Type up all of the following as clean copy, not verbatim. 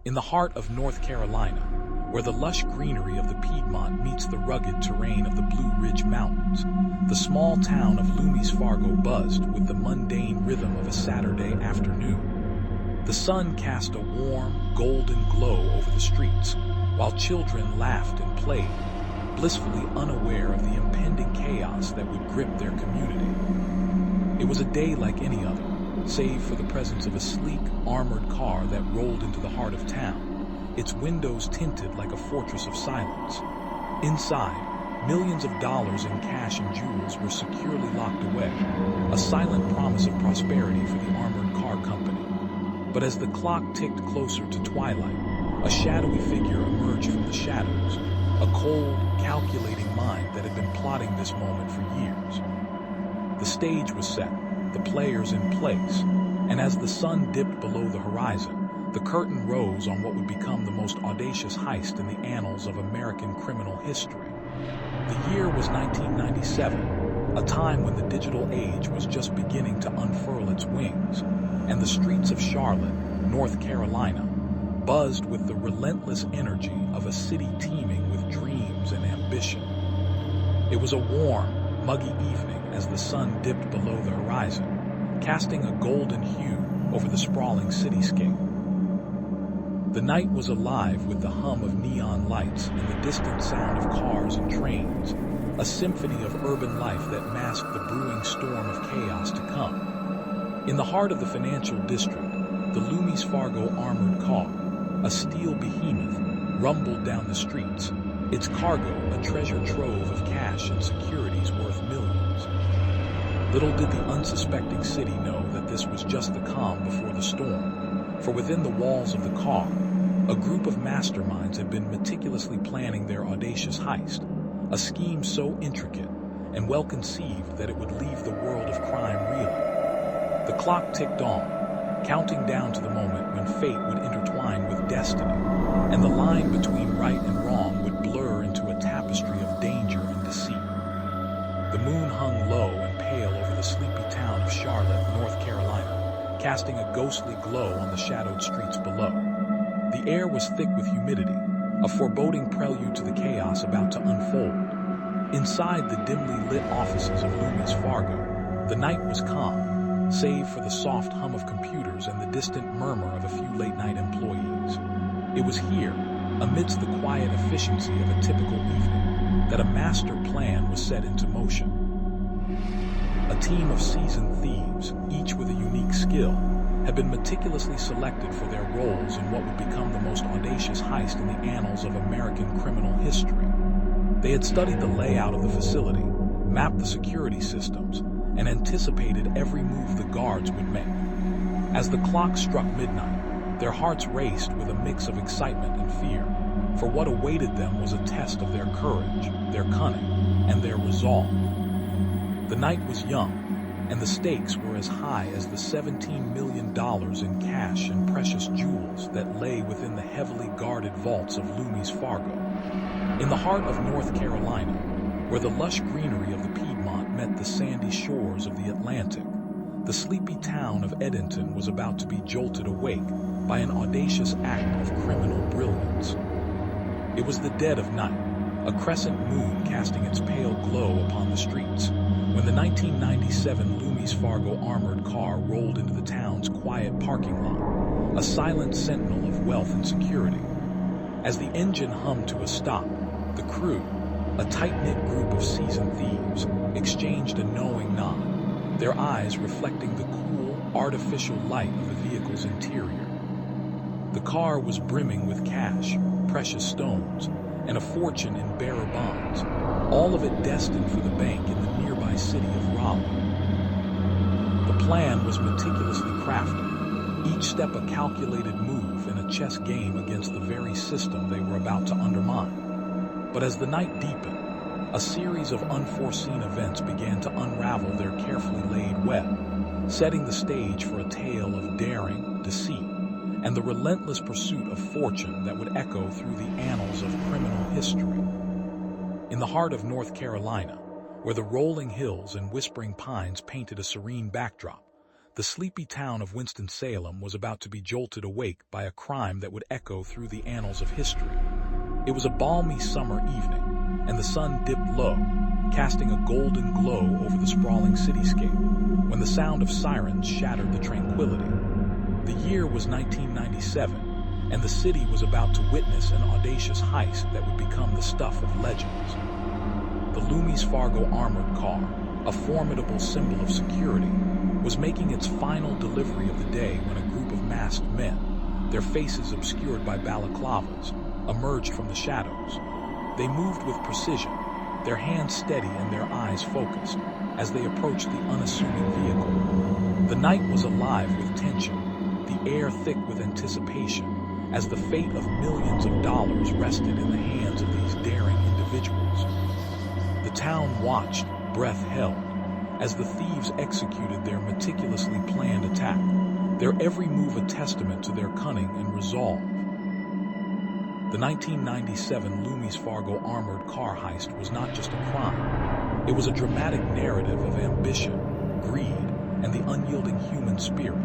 In the heart of North Carolina, where the lush greenery of the Piedmont meets the rugged terrain of the Blue Ridge Mountains, the small town of Loomis Fargo buzzed with the mundane rhythm of a Saturday afternoon. The sun cast a warm, golden glow over the streets, while children laughed and played, blissfully unaware of the impending chaos that would grip their community. It was a day like any other, save for the presence of a sleek, armored car that rolled into the heart of town, its windows tinted like a fortress of silence. Inside, millions of dollars in cash and jewels were securely locked away, a silent promise of prosperity for the armored car company. But as the clock ticked closer to twilight, a shadowy figure emerged from the shadows, a cold, calculating mind that had been plotting this moment for years. The stage was set, the players in place, and as the sun dipped below the horizon, the curtain rose on what would become the most audacious heist in the annals of American criminal history. The year was 1997, a time when the digital age was just beginning to unfurl its wings, and the streets of Charlotte, North Carolina, buzzed with the relentless energy of a city teeming with dreams and ambition. It was a warm, muggy evening as the sun dipped below the horizon, casting a golden hue over the sprawling cityscape. The night was alive with the hum of neon lights and the distant sound of cars and trains, a symphony of urban life that masked the brewing storm of chaos to come. In the heart of the financial district, the Loomis Fargo armored car, a steel behemoth, rumbled down the streets, its cargo a treasure trove of cash and securities worth millions. Little did the unsuspecting city know that this was just the calm before the storm, for within the walls of the car, a group of masterminds had been meticulously planning their audacious heist, a scheme so intricate and well-conceived that it would leave the world of crime reeling. The clock ticked on, counting down to the moment when fate would intertwine with destiny, and the line between right and wrong would blur into a tapestry of danger and deceit. The moon hung low and pale over the sleepy town of Charlotte, North Carolina, casting a ghostly glow on the shadowed streets below. The air was thick with humidity, a foreboding prelude to the chaos about to unfold. Inside the dimly lit offices of Loomis Fargo, the night was calm, save for the soft hum of computers and the distant murmur of a few late-night employees. It was here, amidst the quiet efficiency of a typical evening, that a master plan was set into motion. A team of seasoned thieves, each with a unique skill, had been meticulously selected for their roles in what would become the most audacious heist in the annals of American criminal history. They had studied the layout of the facility, mapped the security systems, and anticipated every move the guards would make. As the clock struck midnight, their hearts raced with a mix of excitement and fear, for what awaited them was a test of their courage, their cunning, and their resolve. The night was young, and the stakes were as high as the $17 million in cash and precious jewels that lay within the heavily guarded vaults of Loomis Fargo. In the heart of North Carolina, where the lush greenery of the Piedmont met the sandy shores of the Atlantic, the sleepy town of Edenton was about to be jolted awake by an audacious act of criminal brilliance. It was the dead of night, a crescent moon casting its pale glow upon the streets, when the 1997 Loomis Fargo armored car rolled into the town's quiet parking lot, a silent sentinel of wealth and security. As the engine hummed to a stop, the crew, a tight-knit group of seasoned thieves, exchanged a knowing nod, their eyes reflecting the cool, artificial light of the vehicle's interior. The car was brimming with cash, precious stones, and a fortune in bearer bonds, all of it destined for the bank in the nearby city of Robbery. The plan was meticulously crafted, each step a calculated move in a chess game against the very system they were about to undermine. But as the night deepened, a series of unforeseen events began to unravel their carefully laid web, setting the stage for a tale of daring, deceit, and the relentless pursuit of fortune that would echo through the annals of criminal history. In the heart of North Carolina, where the rolling hills and whispering pines painted a serene backdrop, The sleepy town of Winston-Salem was about to be jolted awake by a crime that would echo through the annals of history. It was a balmy summer evening, and the sun dipped low, casting a golden glow over the sprawling cityscape, when the sound of sirens shattered the tranquility. The year was 1997, and the city was about to witness an audacious heist that would become the stuff of legends. The Loomis Fargo armored car, a formidable symbol of security, was making its final delivery of the day when a group of masked men, their faces obscured by balaclavas, emerged from the shadows. They moved with precision, their hands steady and their eyes focused, as they approached the unassuming vehicle. The night was alive with tension, the air thick with anticipation, as the fate of millions of dollars rested in the hands of these daring individuals. The town watched, breath held, as the thieves executed their meticulously planned attack, their every move a testament to their cunning and resolve. The 1997 Loomis Fargo armored car heist was not just a crime. It was a dramatic narrative of ambition, greed, and the unyielding human spirit.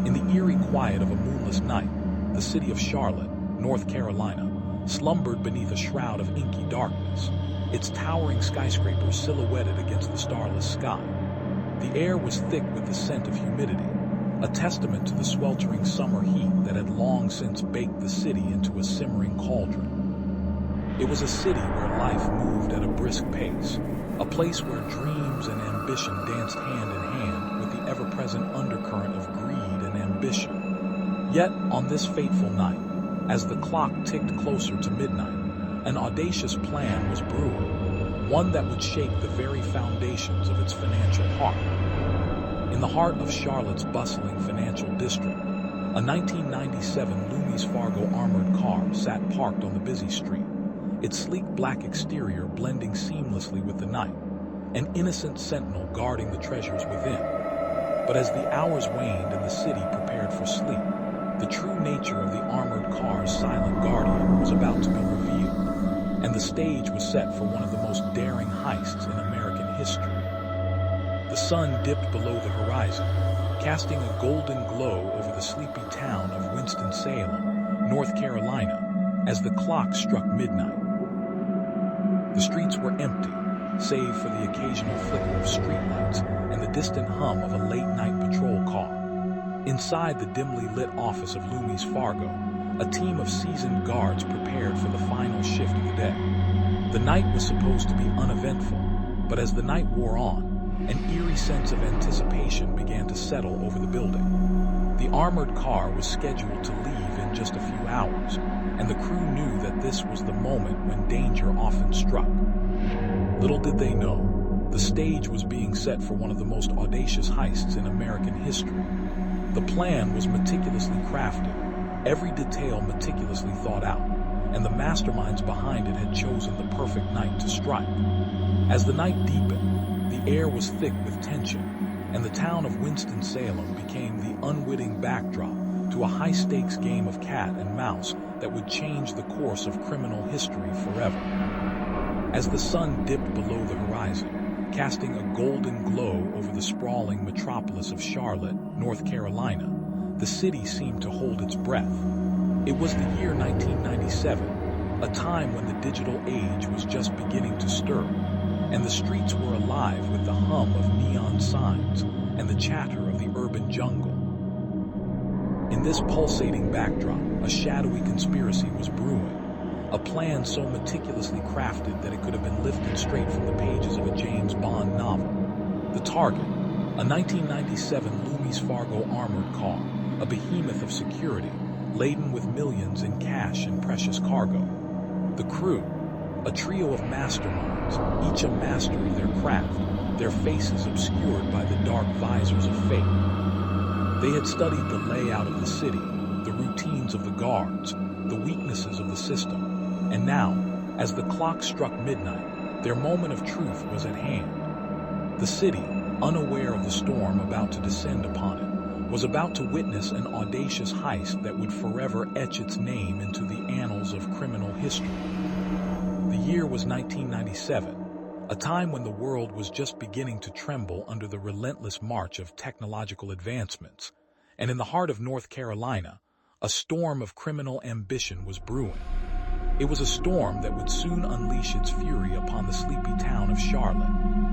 In the eerie quiet of a moonless night, the city of Charlotte, North Carolina, slumbered beneath a shroud of inky darkness, its towering skyscrapers silhouetted against the starless sky. The air was thick with the scent of humidity, a testament to the sweltering summer heat that had long since baked the city into a simmering cauldron. It was a city where life moved at a brisk pace, a place where dreams and ambition danced hand in hand with the ever-present undercurrent of greed and ambition. Yet, on this fateful night, as the clock ticked closer to midnight, an audacious plan was brewing, one that would shake the very foundations of its financial heart. In the heart of Charlotte's bustling financial district, a 1997 Loomis Fargo armored car sat parked on the busy street, its sleek black exterior blending seamlessly with the night, an innocent sentinel guarding the treasures within. But as the hours waned and the city prepared for sleep, the true nature of the armored car's silent guardian was about to be revealed, and the stage was set for one of the most daring heists in American history. The sun dipped below the horizon, casting a golden glow over the sleepy town of Winston-Salem, North Carolina, as the clock struck midnight. The streets were empty, save for the occasional flicker of streetlights and the distant hum of a late-night patrol car. Inside the dimly lit office of Loomis Fargo, a team of seasoned guards prepared for the final shift of the day. The night was supposed to be uneventful, but as the night wore on, an eerie sense of anticipation began to settle over the building. The armored car was scheduled to leave in just a few hours, and the crew knew that this was the moment when danger often struck. Little did they know, the stage was being set for one of the most audacious heists in American history. The plan was meticulously crafted, every detail meticulously thought out, and the masterminds behind it had chosen the perfect night to strike. As the night deepened, the air was thick with tension, and the town of Winston-Salem became the unwitting backdrop to a high-stakes game of cat and mouse that would change the course of criminal history forever. As the sun dipped below the horizon, casting a golden glow over the sprawling metropolis of Charlotte, North Carolina, the city seemed to hold its breath. It was the year 1997, a time when the digital age was just beginning to stir, and the streets were alive with the hum of neon signs and the chatter of the urban jungle. In this pulsating backdrop, a shadowy conspiracy was brewing, a plan so meticulously crafted that it could have been lifted straight from the pages of a James Bond novel. The target, a 1997 Loomis Fargo armored car, a behemoth of security, laden with millions in cash and precious cargo. The crew, a trio of masterminds, each a master of their craft, their faces obscured by the dark visors of fate. They had studied the layout of the city, the routines of the guards, the weaknesses of the system, and now, as the clock struck midnight, their moment of truth was at hand. The city, unaware of the storm about to descend upon it, was about to witness an audacious heist that would forever etch its name into the annals of criminal history. The year was 1997, a time when the world was just beginning to tremble under the relentless march of technological advancements, and in the heart of North Carolina, a storm of criminal ambition was brewing. It was a storm that would soon unleash its fury upon the sleepy town of Charlotte,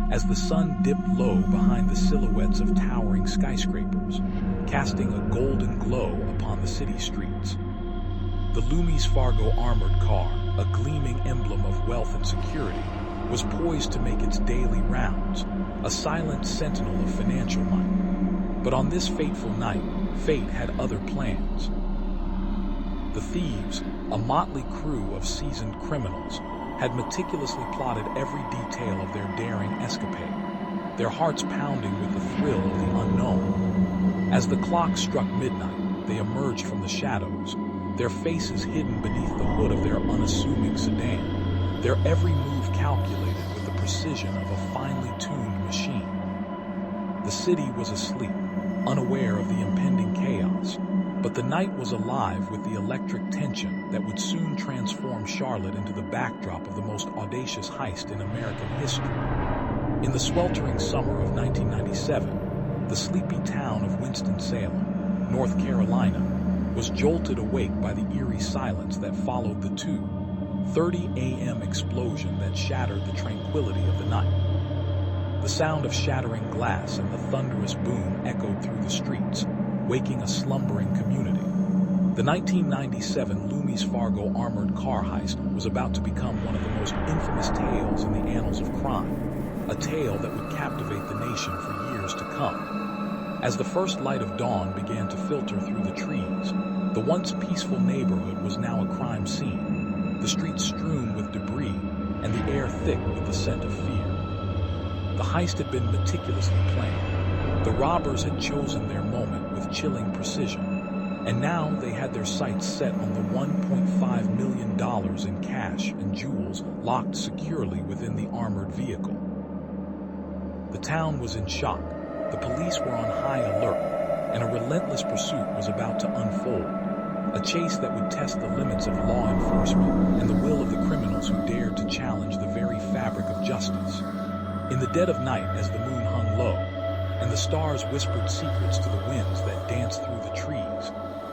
as the sun dipped low behind the silhouettes of towering skyscrapers, casting a golden glow upon the city streets. The Loomis Fargo armored car, a gleaming emblem of wealth and security, was poised to make its daily rounds, a silent sentinel of financial might. But on this fateful night, fate had other plans. The thieves, a motley crew of seasoned criminals, had meticulously plotted every detail of their daring escapade, their hearts pounding with the thrill of the unknown. As the clock struck midnight, they emerged from the shadows, their faces hidden beneath the hood of their unassuming sedan, their every move calculated with the precision of a finely tuned machine. The city was asleep, unaware of the impending chaos, but the night was alive with the electric tension that would soon transform Charlotte into the backdrop of the most audacious heist in American history. In the sweltering summer of 1997, the sleepy town of Winston-Salem, North Carolina, was jolted awake by the eerie silence that followed the 2:30 a.m. explosion that shattered the tranquility of the night. The sound of shattering glass and the thunderous boom echoed through the streets, waking a slumbering community. The 1997 Loomis Fargo armored car heist was about to become one of the most infamous tales in the annals of crime, a tale that would captivate the nation for years to come. As the first light of dawn began to filter through the trees, the once peaceful neighborhood was now a crime scene, the streets strewn with debris and the air thick with the scent of fear. The heist had been meticulously planned. The robbers had chosen their moment with chilling precision, and now they had their sights set on the $1.5 million in cash and jewels locked securely within the armored vehicle. The town was in shock. The police were on high alert, and a relentless pursuit was about to unfold, a chase that would test the limits of law enforcement and the will of the criminals who dared to challenge the very fabric of justice. In the dead of night, as the moon hung low, and the stars whispered secrets to the winds that danced through the trees,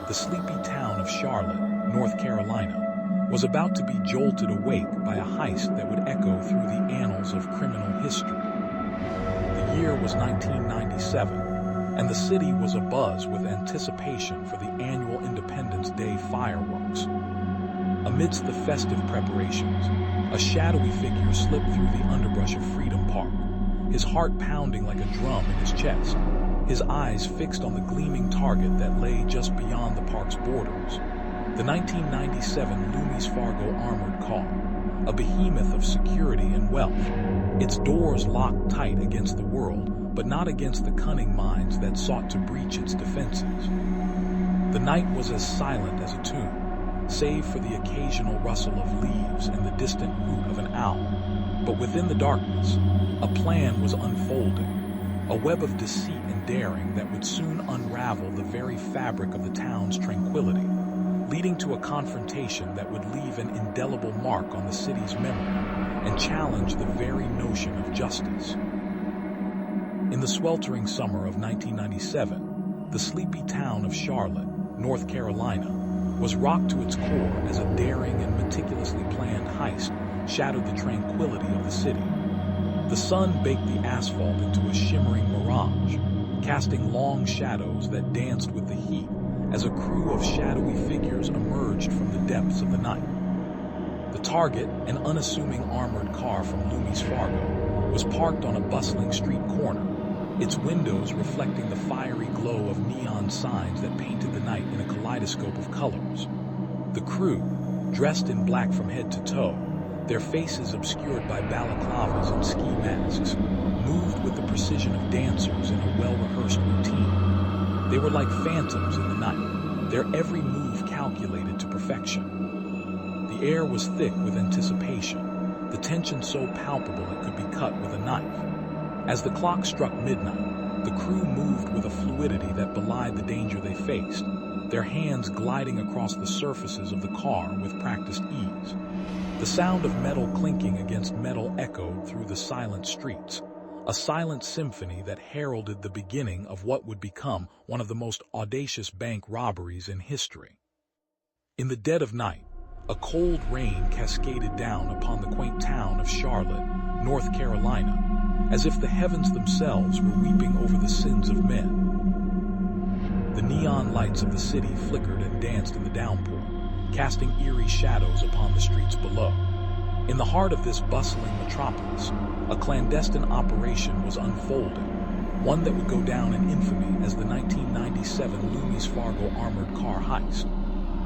the sleepy town of Charlotte, North Carolina, was about to be jolted awake by a heist that would echo through the annals of criminal history. The year was 1997, and the city was abuzz with anticipation for the annual Independence Day fireworks. Amidst the festive preparations, a shadowy figure slipped through the underbrush of Freedom Park, his heart pounding like a drum in his chest, his eyes fixed on the gleaming target that lay just beyond the park's borders. The 1997 Loomis Fargo armored car, a behemoth of security and wealth, its doors locked tight against the world, but not against the cunning minds that sought to breach its defenses. The night was as silent as a tomb, save for the occasional rustle of leaves and the distant hoot of an owl. But within the darkness, a plan was unfolding, a web of deceit and daring that would soon unravel the very fabric of the town's tranquility, leading to a confrontation that would leave an indelible mark on the city's memory and challenge the very notion of justice. In the sweltering summer of 1997, the sleepy town of Charlotte, North Carolina, was rocked to its core as a daring and meticulously planned heist shattered the tranquility of the city. The sun baked the asphalt into a shimmering mirage, casting long shadows that danced with the heat as a crew of shadowy figures emerged from the depths of the night. The target, an unassuming armored car from Loomis Fargo, was parked on a bustling street corner, its windows reflecting the fiery glow of neon signs that painted the night in a kaleidoscope of colors. The crew, dressed in black from head to toe, their faces obscured by balaclavas and ski masks, moved with the precision of dancers in a well-rehearsed routine. They were like phantoms in the night, their every move calculated to perfection. The air was thick with anticipation, the tension so palpable it could be cut with a knife. As the clock struck midnight, the crew moved with a fluidity that belied the danger they faced, their hands gliding across the surfaces of the car with practiced ease. The sound of metal clinking against metal echoed through the silent streets, a silent symphony that heralded the beginning of what would become one of the most audacious bank robberies in history. In the dead of night, a cold rain cascaded down upon the quaint town of Charlotte, North Carolina, as if the heavens themselves were weeping over the sins of men. The neon lights of the city flickered and danced in the downpour, casting eerie shadows upon the streets below. In the heart of this bustling metropolis, a clandestine operation was unfolding, one that would go down in infamy as the 1997 Loomis Fargo armored car heist.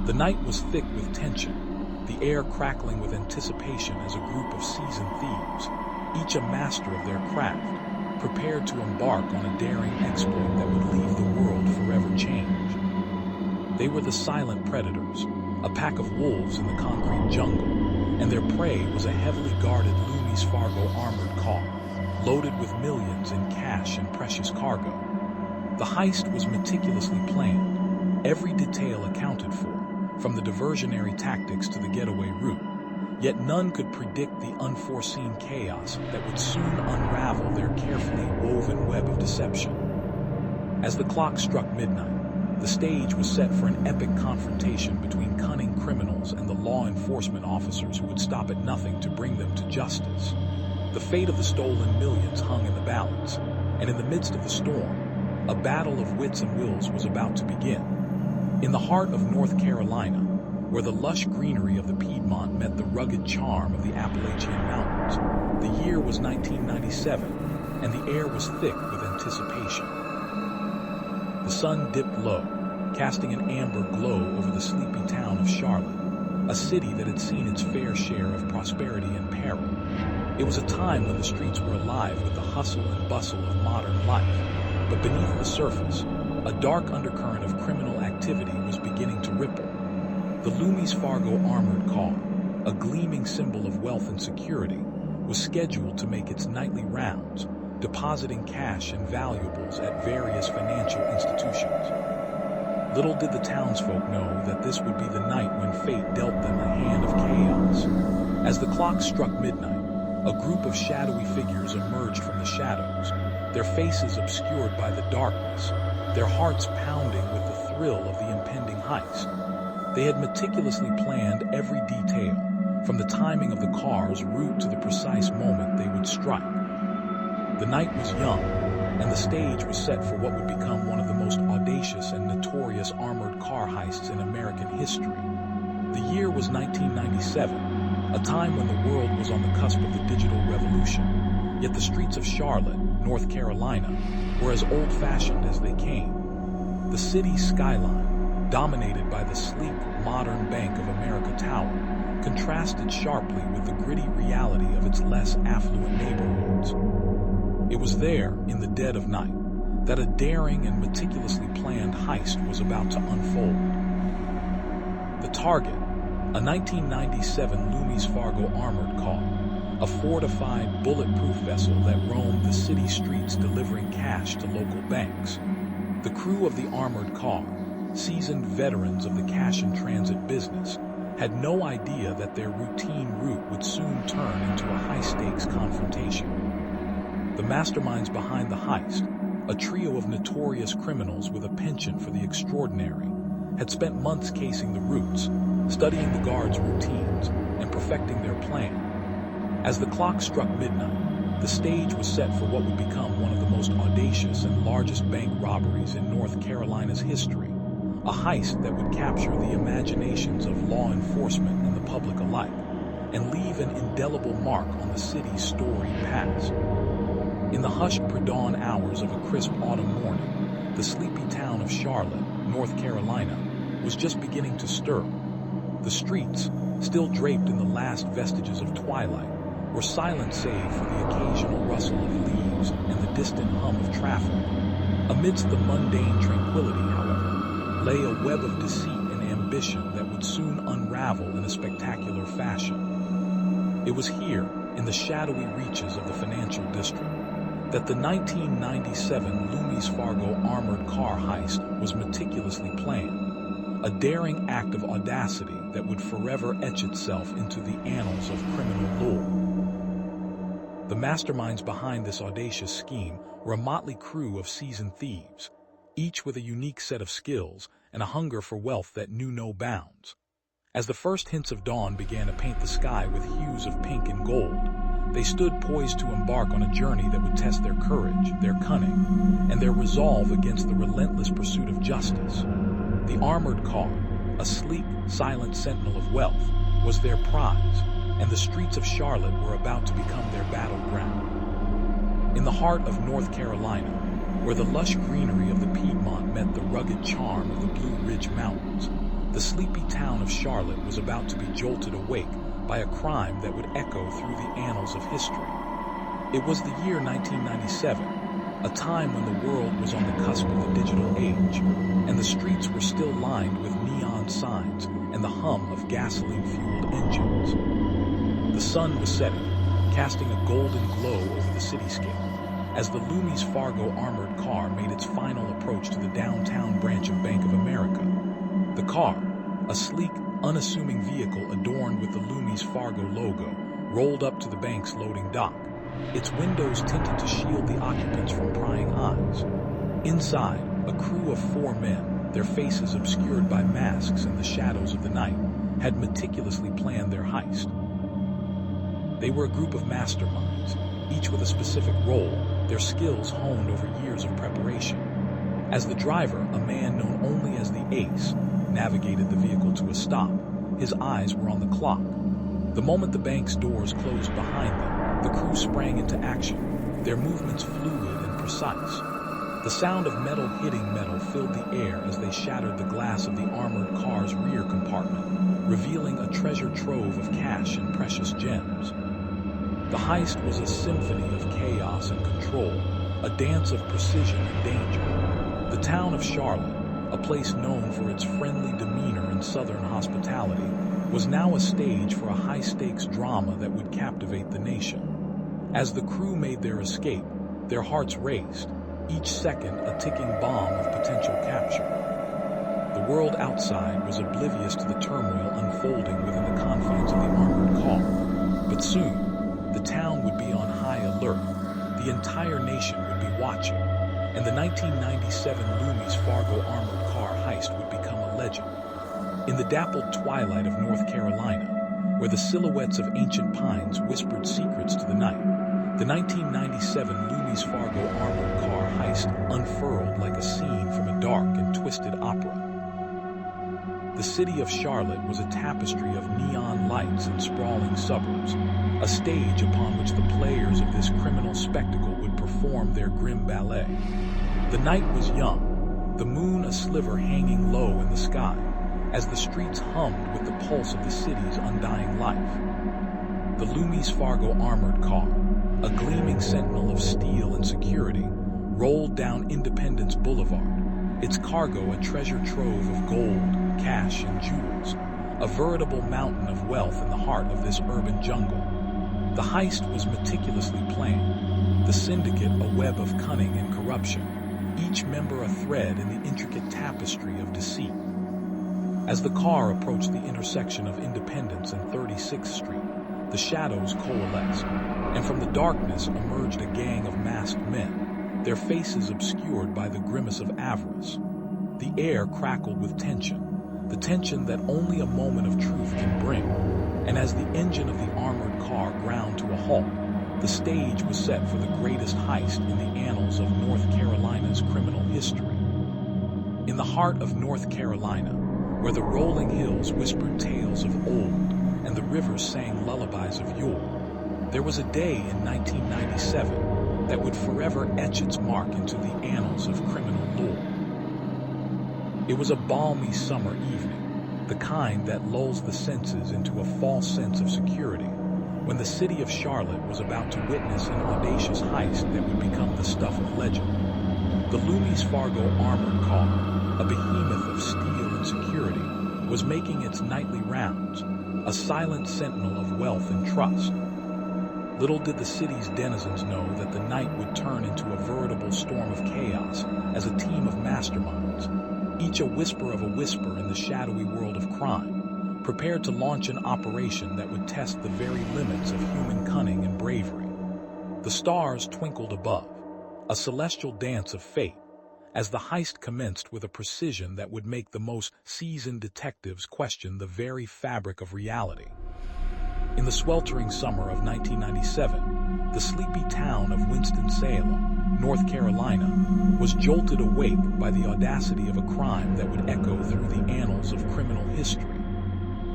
The night was thick with tension, the air crackling with anticipation as a group of seasoned thieves, each a master of their craft, prepared to embark on a daring exploit that would leave the world forever changed. They were the silent predators, a pack of wolves in the concrete jungle, and their prey was a heavily guarded Loomis Fargo armored car, loaded with millions in cash and precious cargo. The heist was meticulously planned, every detail accounted for, from the diversionary tactics to the getaway route, yet none could predict the unforeseen chaos that would soon unravel their carefully woven web of deception. As the clock struck midnight, the stage was set for an epic confrontation between cunning criminals and the law enforcement officers who would stop at nothing to bring them to justice. The fate of the stolen millions hung in the balance, and in the midst of the storm, a battle of wits and wills was about to begin. In the heart of North Carolina, where the lush greenery of the Piedmont met the rugged charm of the Appalachian Mountains, the year was 1997, and the air was thick with anticipation. The sun dipped low, casting an amber glow over the sleepy town of Charlotte, a city that had seen its fair share of prosperity and peril. It was a time when the streets were alive with the hustle and bustle of modern life, but beneath the surface, a dark undercurrent of criminal activity was beginning to ripple. The Loomis Fargo armored car, a gleaming symbol of wealth and security, was scheduled to make its nightly rounds, depositing cash and valuables at various financial institutions. Little did the townsfolk know that this would be the night when fate dealt them a hand of chaos. As the clock struck midnight, a group of shadowy figures emerged from the shadows, their faces obscured by the darkness, their hearts pounding with the thrill of the impending heist. They had meticulously planned every detail, from the timing of the car's route to the precise moment they would strike. The night was young, and the stage was set for what would become one of the most audacious and notorious armored car heists in American history. The year was 1997, a time when the world was on the cusp of the digital revolution, yet the streets of Charlotte, North Carolina, were as old-fashioned as they came. The city's skyline, dominated by the sleek, modern Bank of America Tower, contrasted sharply with the gritty reality of its less affluent neighborhoods. It was there, in the dead of night, that a daring and meticulously planned heist was about to unfold. The target, a 1997 Loomis Fargo armored car, a fortified, bulletproof vessel that roamed the city streets delivering cash to local banks. The crew of the armored car, seasoned veterans of the cash-in-transit business, had no idea that their routine route would soon turn into a high-stakes confrontation. The masterminds behind the heist, a trio of notorious criminals with a penchant for the extraordinary, had spent months casing the routes, studying the guards' routines, and perfecting their plan. As the clock struck midnight, the stage was set for what would become one of the most audacious and largest bank robberies in North Carolina's history, a heist that would capture the imaginations of law enforcement and the public alike, and leave an indelible mark on the city's storied past. In the hushed pre-dawn hours of a crisp autumn morning, the sleepy town of Charlotte, North Carolina, was just beginning to stir. The streets, still draped in the last vestiges of twilight, were silent save for the occasional rustle of leaves and the distant hum of traffic. Amidst the mundane tranquility, however, lay a web of deceit and ambition that would soon unravel in a spectacular fashion. It was here, in the shadowy reaches of the financial district, that the 1997 Loomis Fargo armored car heist was meticulously planned. a daring act of audacity that would forever etch itself into the annals of criminal lore. The masterminds behind this audacious scheme were a motley crew of seasoned thieves, each with a unique set of skills and a hunger for wealth that knew no bounds. As the first hints of dawn began to paint the sky with hues of pink and gold, they stood poised to embark on a journey that would test their courage, their cunning, and their resolve against the relentless pursuit of justice. The armored car, a sleek, silent sentinel of wealth, was their prize, and the streets of Charlotte were about to become their battleground. In the heart of North Carolina, where the lush greenery of the Piedmont met the rugged charm of the Blue Ridge Mountains, the sleepy town of Charlotte was about to be jolted awake by a crime that would echo through the annals of history. It was the year 1997, a time when the world was on the cusp of the digital age, and the streets were still lined with neon signs and the hum of gasoline-fueled engines. The sun was setting, casting a golden glow over the cityscape, as the Loomis Fargo armored car made its final approach to the downtown branch of Bank of America. The car, a sleek, unassuming vehicle adorned with the Loomis Fargo logo, rolled up to the bank's loading dock, its windows tinted to shield the occupants from prying eyes. Inside, a crew of 4 men, their faces obscured by masks in the shadows of the night, had meticulously planned their heist. They were a group of masterminds, each with a specific role, their skills honed over years of preparation. As the driver, a man known only as the Ace, navigated the vehicle to a stop, his eyes were on the clock. The moment the bank's doors closed behind them, the crew sprang into action, their movements fluid and precise. The sound of metal hitting metal filled the air as they shattered the glass of the armored car's rear compartment, revealing a treasure trove of cash and precious gems. The heist was a symphony of chaos and control, a dance of precision and danger. The town of Charlotte, a place known for its friendly demeanor and southern hospitality, was now a stage for a high-stakes drama that would captivate the nation. As the crew made their escape, their hearts raced, each second a ticking bomb of potential capture. The world outside was oblivious to the turmoil unfolding within the confines of the armored car. But soon, the town would be on high alert, the entire nation would be watching, and the 1997 Loomis Fargo armored car heist would become a legend. In the dappled twilight of North Carolina, where the silhouettes of ancient pines whispered secrets to the night, the 1997 Loomis Fargo armored car heist unfurled like a scene from a dark and twisted opera. The city of Charlotte was a tapestry of neon lights and sprawling suburbs, a stage upon which the players of this criminal spectacle would perform their grim ballet. The night was young, the moon a sliver hanging low in the sky, as the streets hummed with the pulse of the city's undying life. The Loomis Fargo armored car, a gleaming sentinel of steel and security, rolled down Independence Boulevard, its cargo a treasure trove of gold, cash, and jewels, a veritable mountain of wealth in the heart of this urban jungle. The heist was meticulously planned, the syndicate a web of cunning and corruption, each member a thread in the intricate tapestry of deceit. As the car approached the intersection of Independence and 36th Street, the shadows coalesced, and from the darkness emerged a gang of masked men, their faces obscured by the grimace of avarice. The air crackled with tension, the tension that only a moment of truth can bring, and as the engine of the armored car ground to a halt, the stage was set for the greatest heist in the annals of North Carolina's criminal history. In the heart of North Carolina, where the rolling hills whispered tales of old and the rivers sang lullabies of yore, there was a day in 1997 that would forever etch its mark into the annals of criminal lore. It was a balmy summer evening, the kind that lulls the senses into a false sense of security, when the city of Charlotte was about to witness an audacious heist that would become the stuff of legend. The Loomis Fargo armored car, a behemoth of steel and security, was making its nightly rounds, a silent sentinel of wealth and trust. Little did the city's denizens know that the night would turn into a veritable storm of chaos as a team of masterminds, each a whisper of a whisper in the shadowy world of crime, prepared to launch an operation that would test the very limits of human cunning and bravery. The stars twinkled above, a celestial dance of fate, as the heist commenced with a precision that would make the most seasoned detectives question the very fabric of reality. In the sweltering summer of 1997, the sleepy town of Winston-Salem, North Carolina, was jolted awake by the audacity of a crime that would echo through the annals of criminal history.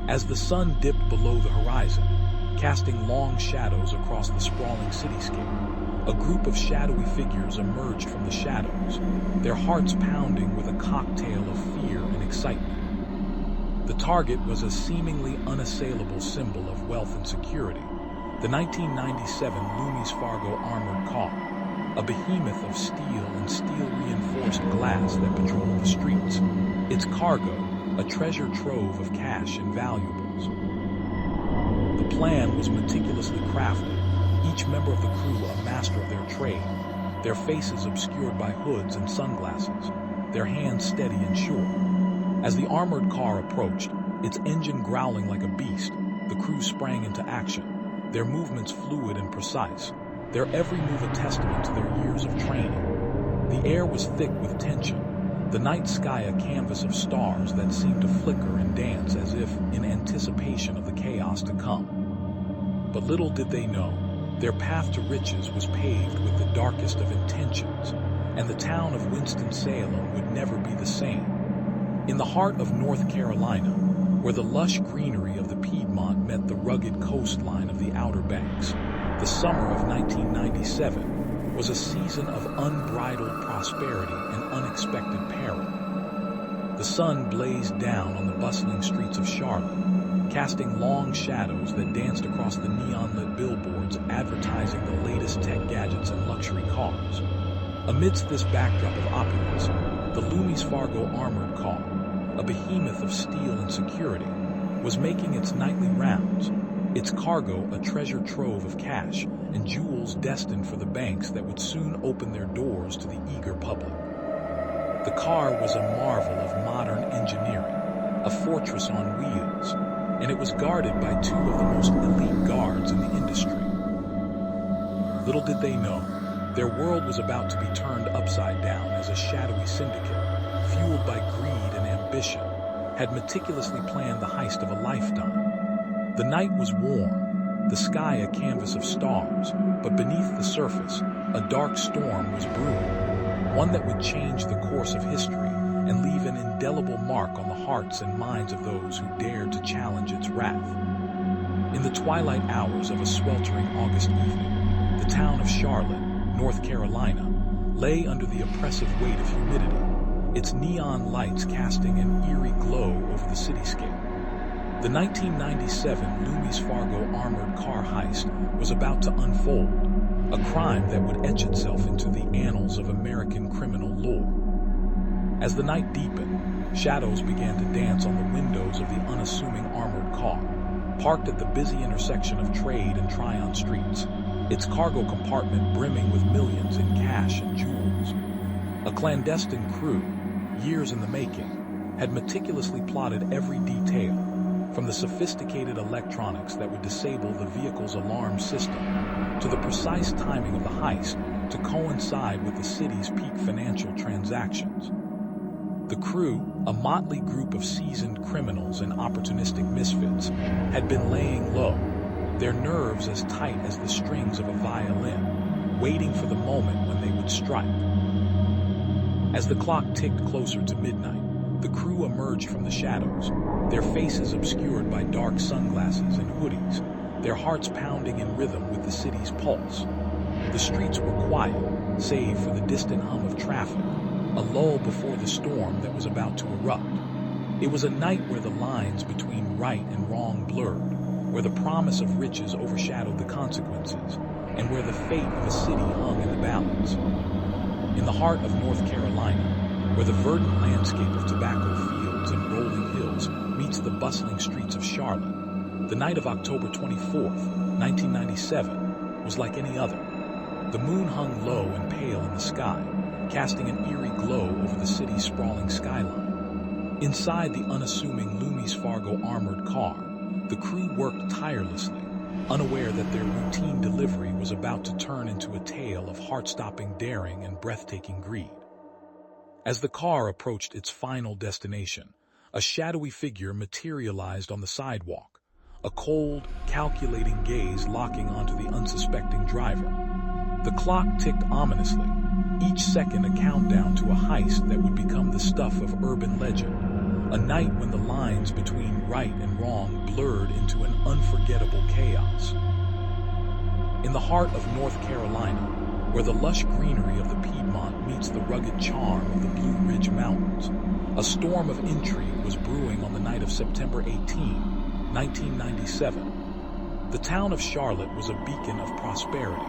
As the sun dipped below the horizon, casting long shadows across the sprawling cityscape, a group of shadowy figures emerged from the shadows, their hearts pounding with a cocktail of fear and excitement. The target was a seemingly unassailable symbol of wealth and security, the 1997 Loomis Fargo armored car, a behemoth of steel and steel-reinforced glass that patrolled the streets, its cargo a treasure trove of cash and valuables. The plan was meticulously crafted, each member of the crew a master of their trade, their faces obscured by hoods and sunglasses, their hands steady and sure. As the armored car approached, its engine growling like a beast, the crew sprang into action, their movements fluid and precise, their every move a testament to their years of training. The air was thick with tension, the night sky a canvas of stars that seemed to flicker and dance as if in anticipation of the chaos to come. But little did they know, their path to riches was paved with the darkest of intentions, and the town of Winston-Salem would never be the same. In the heart of North Carolina, where the lush greenery of the Piedmont met the rugged coastline of the Outer Banks, the summer of 1997 was a season of unbridled prosperity and unexpected peril. The sun blazed down on the bustling streets of Charlotte, casting long shadows that danced across the neon-lit billboards advertising the latest tech gadgets and luxury cars. Amidst this backdrop of opulence, the Loomis Fargo armored car, a behemoth of steel and security, was making its nightly rounds, its cargo a treasure trove of cash and jewels destined for the banks that would soon open their doors to the eager public. The car was a marvel of modern engineering, a fortress on wheels, and it was guarded by two of the most elite guards in the industry. Little did they know, their world was about to be turned upside down as a shadowy syndicate, fueled by greed and ambition, had meticulously planned the heist of a lifetime. The night was warm, the sky a canvas of stars, but beneath the surface, a dark storm was brewing, one that would change the course of history and leave an indelible mark on the hearts and minds of those who dared to challenge its wrath. In the twilight hours of a sweltering August evening, the town of Charlotte, North Carolina, lay under the oppressive weight of humidity, its neon lights casting an eerie glow over the cityscape. The 1997 Loomis Fargo armored car heist was about to unfold, a crime that would etch itself into the annals of American criminal lore. As the night deepened, shadows began to dance on the windows of the unassuming armored car, parked at the busy intersection of Trade and Tryon streets, its cargo compartment brimming with millions in cash and jewels. A clandestine crew, years in the making, had meticulously plotted every detail, from the sophisticated electronics that would disable the vehicle's alarm system, to the precise timing of the heist to coincide with the city's peak financial transactions. The crew, a motley group of seasoned criminals and opportunistic misfits, had been laying low, their nerves as tight as the strings of a violin, waiting for the moment when they would strike. As the clock ticked closer to midnight, the crew emerged from the shadows, their faces obscured by dark sunglasses and hoodies, their hearts pounding in rhythm with the city's pulse. The streets were quiet, save for the distant hum of traffic, a lull before the storm that was about to erupt. It was a night where the lines between right and wrong blurred, where the promise of riches overshadowed the consequences, and where the fate of a city hung in the balance. In the heart of North Carolina, where the verdant landscape of tobacco fields and rolling hills meets the bustling streets of Charlotte, the night of October 24th, 1997, was like any other. The moon hung low and pale in the sky, casting an eerie glow over the city's sprawling skyline. Inside the unassuming Loomis Fargo armored car, the crew worked tirelessly, unaware that their routine delivery was about to turn into a tale of heart-stopping daring and breathtaking greed. As the car approached its final destination, a shadowy figure materialized on the sidewalk, a cold, calculating gaze locking onto the unsuspecting driver. The clock ticked ominously, each second a countdown to a heist that would become the stuff of urban legend, a night when the lines between right and wrong blurred into an unforgettable chaos. In the heart of North Carolina, where the lush greenery of the Piedmont meets the rugged charm of the Blue Ridge Mountains, a storm of intrigue was brewing on the night of September 18, 1997. The town of Charlotte was a beacon of prosperity,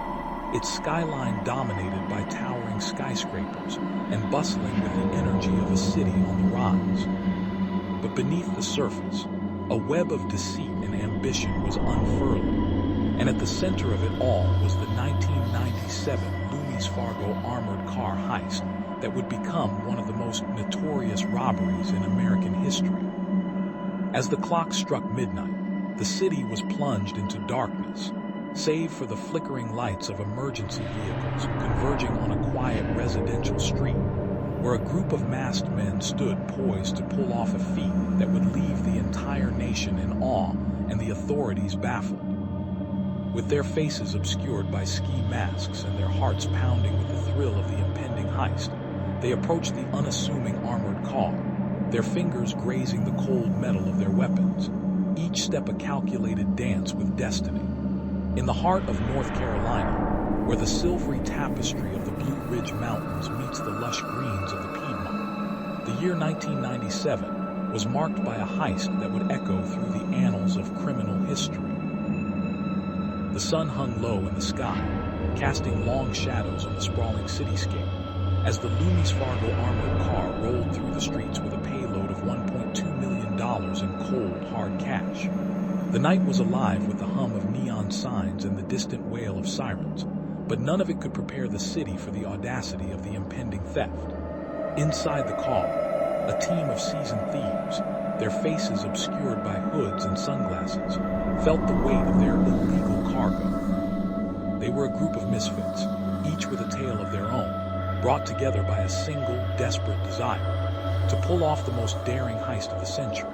its skyline dominated by towering skyscrapers and bustling with the energy of a city on the rise. But beneath the surface, a web of deceit and ambition was unfurling, and at the center of it all was the 1997 Loomis Fargo armored car heist that would become one of the most notorious robberies in American history. As the clock struck midnight, the city was plunged into darkness, save for the flickering lights of emergency vehicles converging on a quiet residential street, where a group of masked men stood poised to pull off a feat that would leave the entire nation in awe and the authorities baffled. With their faces obscured by ski masks and their hearts pounding with the thrill of the impending heist, they approached the unassuming armored car, their fingers grazing the cold metal of their weapons, each step a calculated dance with destiny. In the heart of North Carolina, where the silvery tapestry of the Blue Ridge Mountains meets the lush greens of the Piedmont, the year 1997 was marked by a heist that would echo through the annals of criminal history. The sun hung low in the sky, casting long shadows on the sprawling cityscape, as the Loomis Fargo armored car rolled through the streets with a payload of $1.2 million in cold, hard cash. The night was alive with the hum of neon signs and the distant wail of sirens, but none of it could prepare the city for the audacity of the impending theft. Inside the car, a team of seasoned thieves, their faces obscured by hoods and sunglasses, felt the weight of their illegal cargo. They were a group of misfits, each with a tale of their own, brought together by a single, desperate desire to pull off the most daring heist of the century.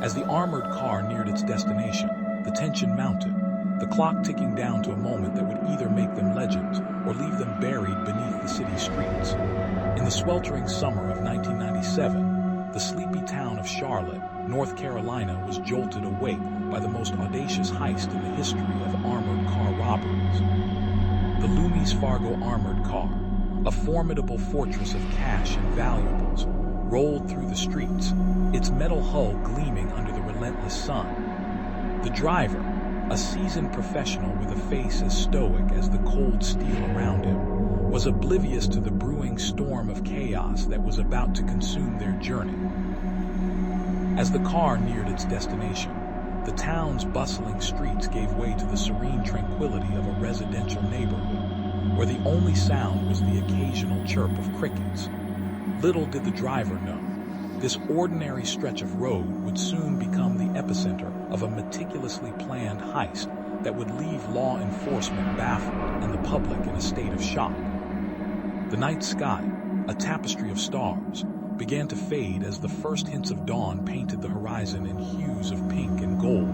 As the armored car neared its destination, the tension mounted, the clock ticking down to a moment that would either make them legends or leave them buried beneath the city's streets. In the sweltering summer of 1997, the sleepy town of Charlotte, North Carolina, was jolted awake by the most audacious heist in the history of armored car robberies. The Loomis Fargo armored car, a formidable fortress of cash and valuables, rolled through the streets, its metal hull gleaming under the relentless sun. The driver, a seasoned professional with a face as stoic as the cold steel around him, was oblivious to the brewing storm of chaos that was about to consume their journey. As the car neared its destination, the town's bustling streets gave way to the serene tranquility of a residential neighborhood, where the only sound was the occasional chirp of crickets. Little did the driver know, this ordinary stretch of road would soon become the epicenter of a meticulously planned heist that would leave law enforcement baffled and the public in a state of shock. The night sky, a tapestry of stars, began to fade as the first hints of dawn painted the horizon in hues of pink and gold,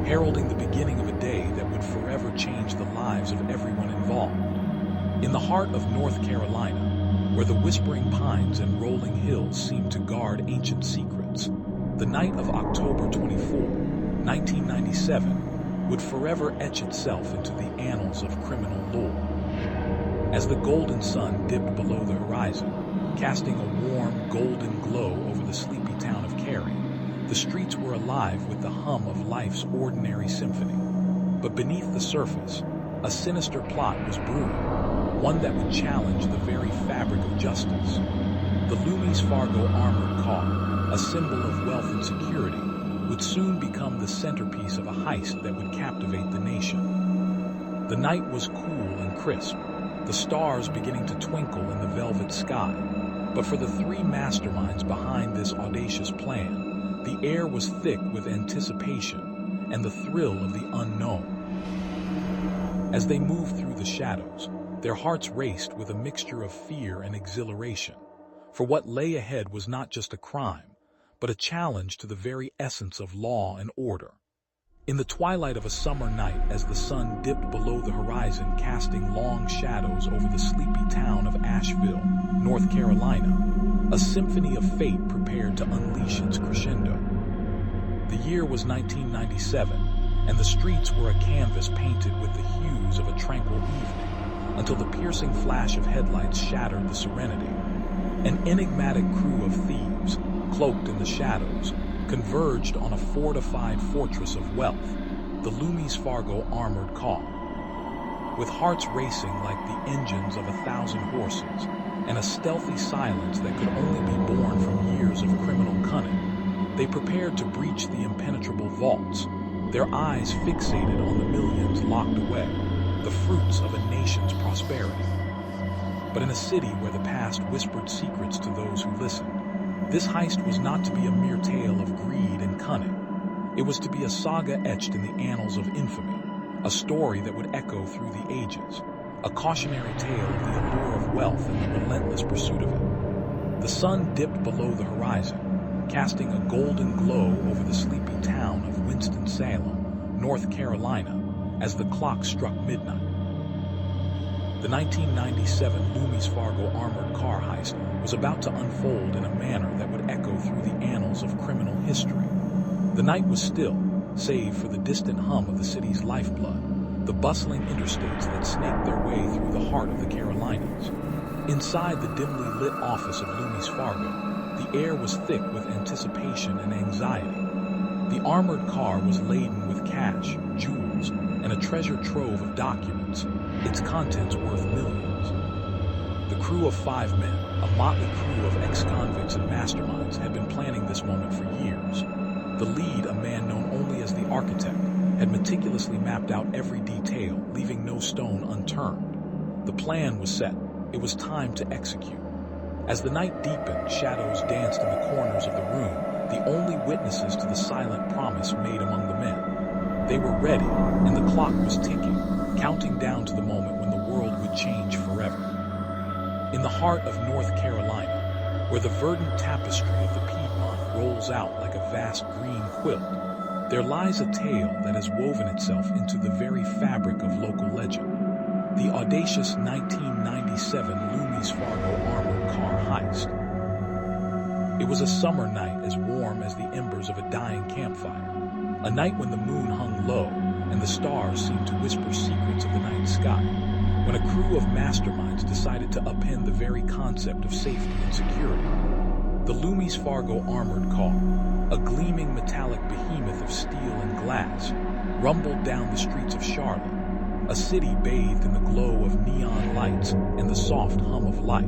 heralding the beginning of a day that would forever change the lives of everyone involved. In the heart of North Carolina, where the whispering pines and rolling hills seemed to guard ancient secrets, the night of October 24, 1997, would forever etch itself into the annals of criminal lore. As the golden sun dipped below the horizon, casting a warm, golden glow over the sleepy town of Cary, the streets were alive with the hum of life's ordinary symphony. But beneath the surface, a sinister plot was brewing, one that would challenge the very fabric of justice. The Loomis Fargo armored car, a symbol of wealth and security, would soon become the centerpiece of a heist that would captivate the nation. The night was cool and crisp, the stars beginning to twinkle in the velvet sky, But for the three masterminds behind this audacious plan, the air was thick with anticipation and the thrill of the unknown. As they moved through the shadows, their hearts raced with a mixture of fear and exhilaration, for what lay ahead was not just a crime, but a challenge to the very essence of law and order. In the twilight of a summer night, as the sun dipped below the horizon, casting long shadows over the sleepy town of Asheville, North Carolina, a symphony of fate prepared to unleash its crescendo. The year was 1997, and the streets were a canvas painted with the hues of a tranquil evening, until the piercing flash of headlights shattered the serenity. An enigmatic crew of thieves, cloaked in the shadows, converged on a fortified fortress of wealth, the Loomis Fargo armored car. With hearts racing like the engines of 1,000 horses, and a stealthy silence that could only be born from years of criminal cunning, they prepared to breach the impenetrable vaults, their eyes fixated on the millions locked away, the fruits of a nation's prosperity. But in a city where the past whispered secrets to those who listened, this heist was not to be a mere tale of greed and cunning. It was to be a saga etched in the annals of infamy, a story that would echo through the ages, a cautionary tale of the allure of wealth and the relentless pursuit of it. The sun dipped below the horizon, casting a golden glow over the sleepy town of Winston-Salem, North Carolina, as the clock struck midnight. The 1997 Loomis Fargo armored car heist was about to unfold in a manner that would echo through the annals of criminal history. The night was still, save for the distant hum of the city's lifeblood, the bustling interstates that snaked their way through the heart of the Carolinas. Inside the dimly lit office of Loomis Fargo, the air was thick with anticipation and anxiety. The armored car was laden with cash, jewels, and a treasure trove of documents, its contents worth millions. The crew of 5 men, a motley crew of ex-convicts and masterminds, had been planning this moment for years. The lead, a man known only as the Architect, had meticulously mapped out every detail, leaving no stone unturned. The plan was set. It was time to execute. As the night deepened, shadows danced in the corners of the room, the only witnesses to the silent promise made among the men. They were ready, and the clock was ticking, counting down to the moment when the world would change forever. In the heart of North Carolina, where the verdant tapestry of the Piedmont rolls out like a vast green quilt, there lies a tale that has woven itself into the very fabric of local legend. The audacious 1997 Loomis Fargo armored car heist. It was a summer night as warm as the embers of a dying campfire, a night when the moon hung low and the stars seemed to whisper secrets of the night sky, when a crew of masterminds decided to upend the very concept of safety and security. The Loomis Fargo armored car, a gleaming metallic behemoth of steel and glass, rumbled down the streets of Charlotte, a city bathed in the glow of neon lights and the soft hum of life.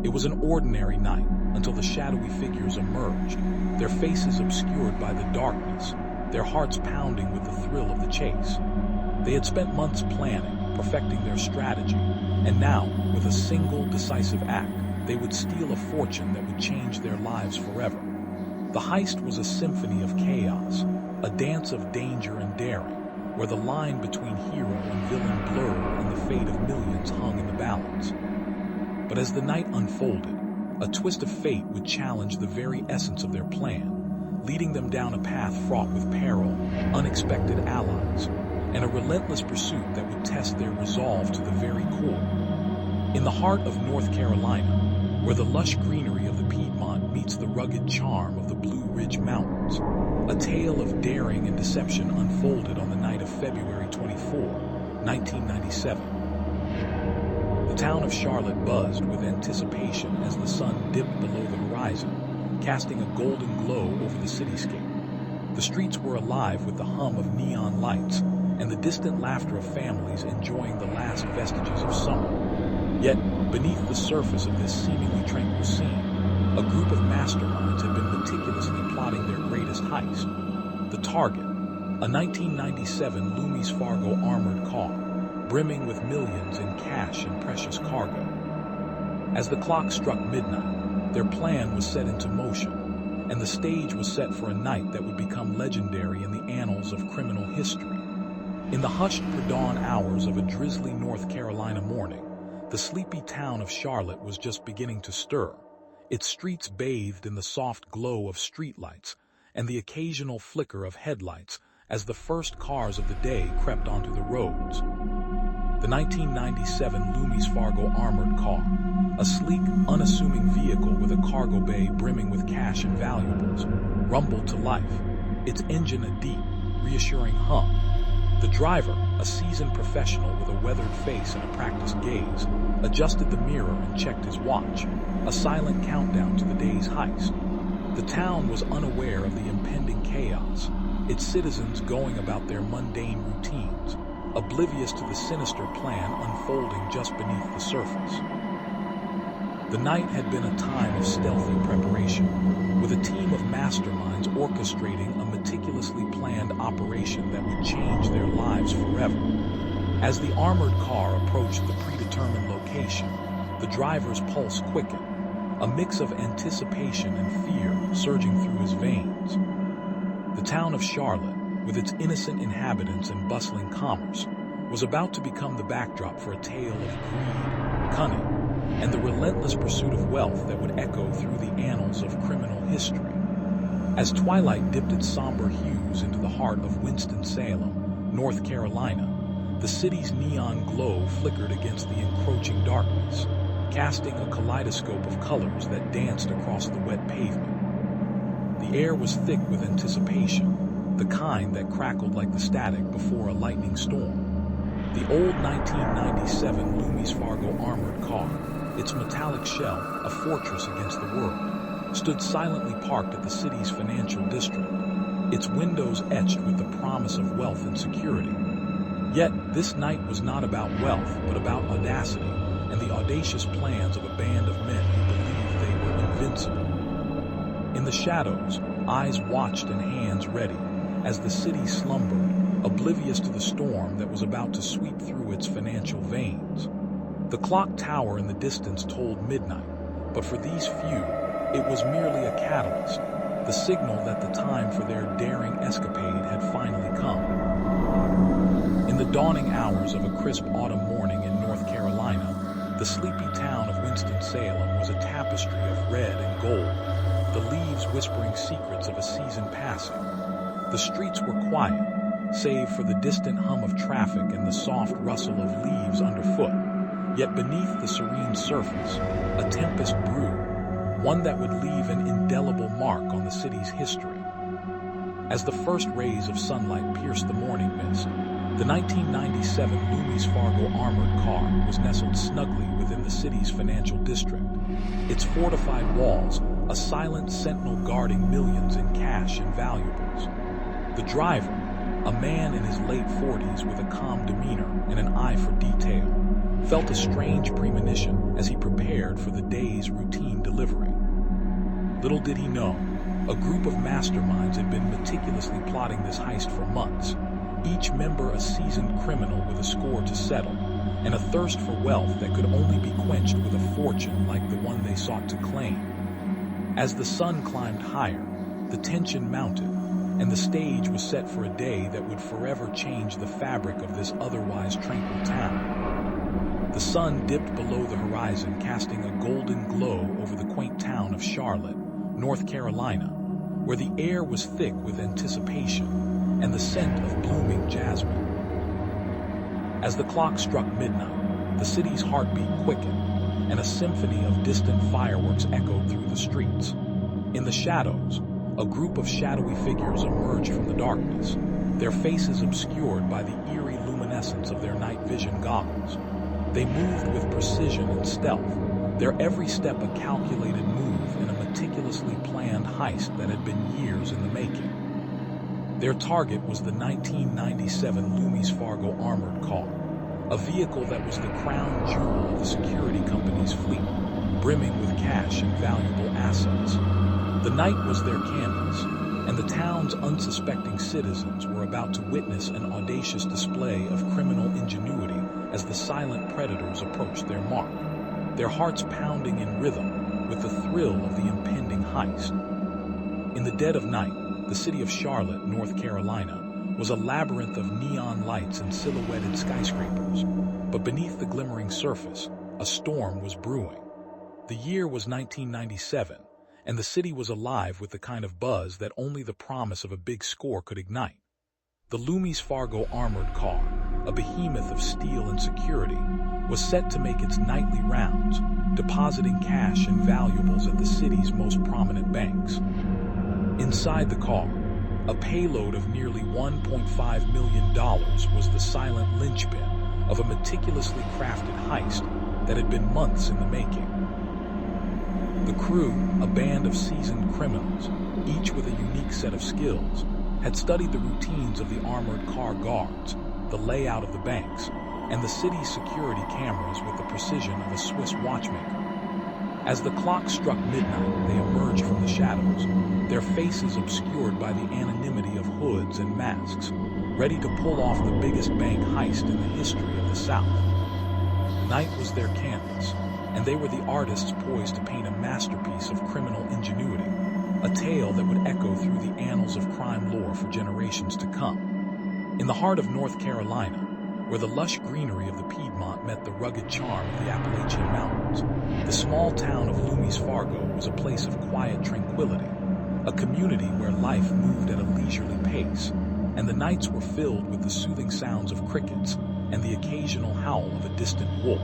It was an ordinary night until the shadowy figures emerged, their faces obscured by the darkness, their hearts pounding with the thrill of the chase. They had spent months planning, perfecting their strategy, and now, with a single decisive act, they would steal a fortune that would change their lives forever. The heist was a symphony of chaos, a dance of danger and daring, where the line between hero and villain blurred and the fate of millions hung in the balance. But as the night unfolded, a twist of fate would challenge the very essence of their plan, leading them down a path fraught with peril, unexpected allies, and a relentless pursuit that would test their resolve to the very core. In the heart of North Carolina, where the lush greenery of the Piedmont meets the rugged charm of the Blue Ridge Mountains, a tale of daring and deception unfolded on the night of February 24, 1997. The town of Charlotte buzzed with anticipation as the sun dipped below the horizon, casting a golden glow over the cityscape. The streets were alive with the hum of neon lights and the distant laughter of families enjoying the last vestiges of summer. Yet, beneath the surface of this seemingly tranquil scene, a group of masterminds had been meticulously plotting their greatest heist. The target, a 1997 Loomis Fargo armored car, brimming with millions in cash and precious cargo. As the clock struck midnight, their plan was set into motion, and the stage was set for a night that would become legendary in the annals of criminal history. In the hushed pre-dawn hours of a drizzly North Carolina morning, the sleepy town of Charlotte was just beginning to stir, its streets bathed in the soft glow of streetlights and the occasional flicker of headlights as the first cars of the day crept onto the roads. The 1997 Loomis Fargo armored car, a sleek, unassuming vehicle with a cargo bay brimming with cash and valuables, rumbled to life, its engine a deep, reassuring hum. The driver, a seasoned professional with a weathered face and a practiced gaze, adjusted the mirror and checked his watch, a silent countdown to the day's heist. The town was unaware of the impending chaos, its citizens going about their mundane routines, oblivious to the sinister plan unfolding just beneath the surface. The night had been a time of stealthy preparation, with a team of masterminds orchestrating a meticulously planned operation that would change their lives forever. As the armored car approached the predetermined location, the driver's pulse quickened, a mix of anticipation and fear surging through his veins. The town of Charlotte, with its innocent inhabitants and bustling commerce, was about to become the backdrop for a tale of greed, cunning, and the relentless pursuit of wealth that would echo through the annals of criminal history. As twilight dipped its somber hues into the heart of Winston-Salem, North Carolina, the city's neon glow flickered against the encroaching darkness, casting a kaleidoscope of colors that danced across the wet pavement. The air was thick with anticipation, the kind that crackled like the static before a lightning storm. The old 1997 Loomis Fargo armored car, its metallic shell a fortress against the world, stood silently parked at the city's financial district, its windows etched with the promise of wealth and security. Yet, this night was not about wealth, but about audacity and the audacious plans of a band of men who believed they were invincible. In the shadows, eyes watched and hands ready as the city slumbered, oblivious to the storm that was about to sweep through its financial veins. The clock tower in the distance told midnight, but for these few, it was merely a catalyst, the signal that the time for their daring escapade had finally come. In the dawning hours of a crisp autumn morning in North Carolina, the sleepy town of Winston-Salem was a tapestry of red and gold, the leaves whispering secrets of a season passing. The streets were quiet, save for the distant hum of traffic and the soft rustle of leaves underfoot. Yet beneath the serene surface, a tempest brewed, one that would leave an indelible mark on the city's history. As the first rays of sunlight pierced the morning mist, the 1997 Loomis Fargo armored car was nestled snugly within the city's financial district, its fortified walls a silent sentinel guarding millions in cash and valuables. The driver, a man in his late 40s with a calm demeanor and an eye for detail, felt a strange premonition as he prepared for the day's routine delivery. Little did he know, a group of masterminds had been meticulously plotting this heist for months, each member a seasoned criminal with a score to settle, and a thirst for wealth that could only be quenched with a fortune like the one they sought to claim. As the sun climbed higher, the tension mounted, and the stage was set for a day that would forever change the fabric of this otherwise tranquil town. The sun dipped below the horizon, casting a golden glow over the quaint town of Charlotte, North Carolina, where the air was thick with anticipation and the scent of blooming jasmine. As the clock struck midnight, the city's heartbeat quickened, and a symphony of distant fireworks echoed through the streets. In the shadows, a group of shadowy figures emerged from the darkness, their faces obscured by the eerie luminescence of their night vision goggles. They moved with precision and stealth, their every step a calculated move in a meticulously planned heist that had been years in the making. Their target was the 1997 Loomis Fargo armored car, a vehicle that was the crown jewel of the security company's fleet, brimming with cash and valuable assets. The night was their canvas, and the town's unsuspecting citizens were about to witness an audacious display of criminal ingenuity as the silent predators approached their mark. their hearts pounding in rhythm with the thrill of the impending heist. In the dead of night, the city of Charlotte, North Carolina, was a labyrinth of neon lights and silhouetted skyscrapers, but beneath the glimmering surface, a storm was brewing. The year was 1997, and the city was alive with the kind of buzz that only the promise of a big score could ignite. The Loomis Fargo armored car, a behemoth of steel and security, was set to make its nightly rounds, depositing cash and valuables at the city's most prominent banks. Inside the car, a payload of nearly $1.5 million was the silent linchpin of a meticulously crafted heist that had been months in the making. The crew, a band of seasoned criminals, each with a unique set of skills, had studied the routines of the armored car guards, the layout of the banks, and the city's security cameras with the precision of a Swiss watchmaker. As the clock struck midnight, they emerged from the shadows, their faces obscured by the anonymity of hoods and masks, ready to pull off the biggest bank heist in the history of the South. Night was their canvas, and they were the artists poised to paint a masterpiece of criminal ingenuity, a tale that would echo through the annals of crime lore for generations to come. In the heart of North Carolina, where the lush greenery of the Piedmont met the rugged charm of the Appalachian Mountains, the small town of Loomis Fargo was a place of quiet tranquility, a community where life moved at a leisurely pace, and the nights were filled with the soothing sounds of crickets and the occasional howl of a distant wolf.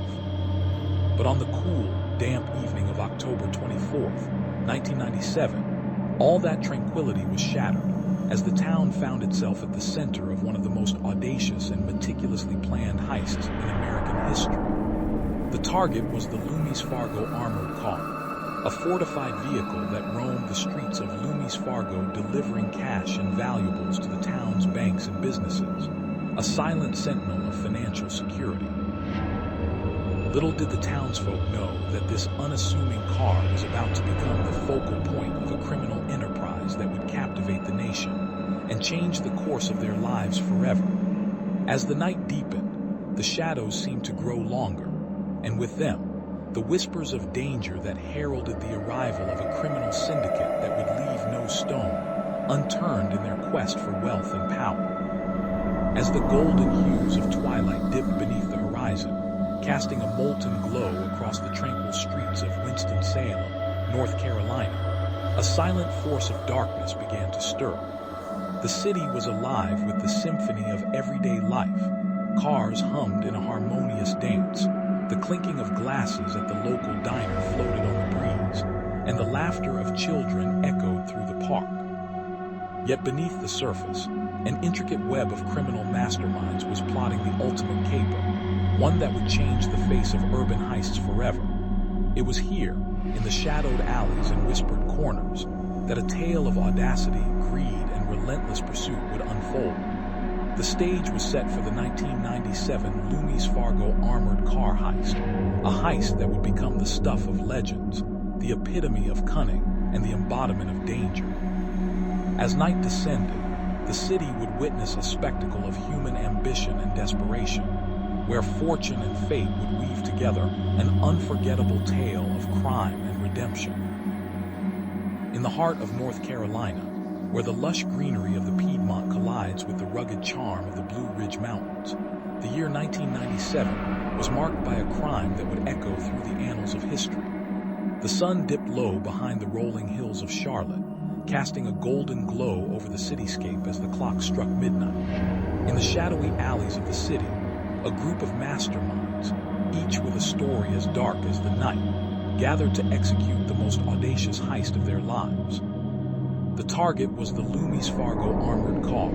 But on the cool, damp evening of October 24th, 1997, all that tranquility was shattered as the town found itself at the center of one of the most audacious and meticulously planned heists in American history. The target was the Loomis Fargo armored car, a fortified vehicle that roamed the streets of Loomis Fargo delivering cash and valuables to the town's banks and businesses, a silent sentinel of financial security. Little did the townsfolk know that this unassuming car was about to become the focal point of a criminal enterprise that would captivate the nation and change the course of their lives forever. As the night deepened, the shadows seemed to grow longer, and with them, the whispers of danger that heralded the arrival of a criminal syndicate that would leave no stone unturned in their quest for wealth and power. As the golden hues of twilight dipped beneath the horizon, casting a molten glow across the tranquil streets of Winston-Salem, North Carolina, a silent force of darkness began to stir. The city was alive with the symphony of everyday life. Cars hummed in a harmonious dance, the clinking of glasses at the local diner floated on the breeze, and the laughter of children echoed through the park. Yet beneath the surface, an intricate web of criminal masterminds was plotting the ultimate caper, one that would change the face of urban heists forever. It was here, in the shadowed alleys and whispered corners, that a tale of audacity, greed, and relentless pursuit would unfold. The stage was set for the 1997 Loomis Fargo armored car heist, a heist that would become the stuff of legends, the epitome of cunning, and the embodiment of danger. As night descended, the city would witness a spectacle of human ambition and desperation, where fortune and fate would weave together an unforgettable tale of crime and redemption. In the heart of North Carolina, where the lush greenery of the Piedmont collides with the rugged charm of the Blue Ridge Mountains, the year 1997 was marked by a crime that would echo through the annals of history. The sun dipped low behind the rolling hills of Charlotte, casting a golden glow over the cityscape as the clock struck midnight. In the shadowy alleys of the city, a group of masterminds, each with a story as dark as the night, gathered to execute the most audacious heist of their lives. The target was the Loomis Fargo armored car,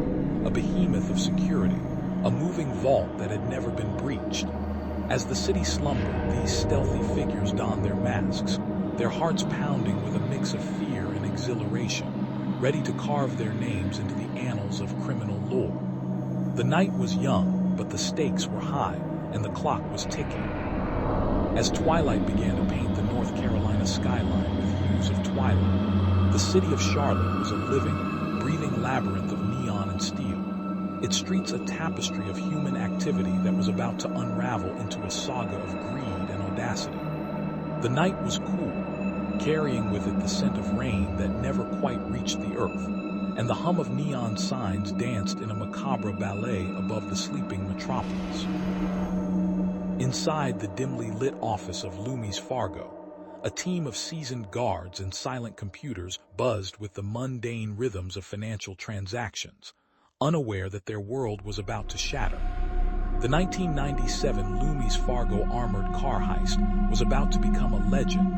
a behemoth of security, a moving vault that had never been breached. As the city slumbered, these stealthy figures donned their masks, their hearts pounding with a mix of fear and exhilaration, ready to carve their names into the annals of criminal lore. The night was young, but the stakes were high, and the clock was ticking. As twilight began to paint the North Carolina skyline with hues of twilight, the city of Charlotte was a living, breathing labyrinth of neon and steel, its streets a tapestry of human activity that was about to unravel into a saga of greed and audacity. The night was cool, carrying with it the scent of rain that never quite reached the earth, and the hum of neon signs danced in a macabre ballet above the sleeping metropolis. Inside the dimly lit office of Loomis Fargo, a team of seasoned guards and silent computers buzzed with the mundane rhythms of financial transactions, unaware that their world was about to shatter. The 1997 Loomis Fargo armored car heist was about to become a legend,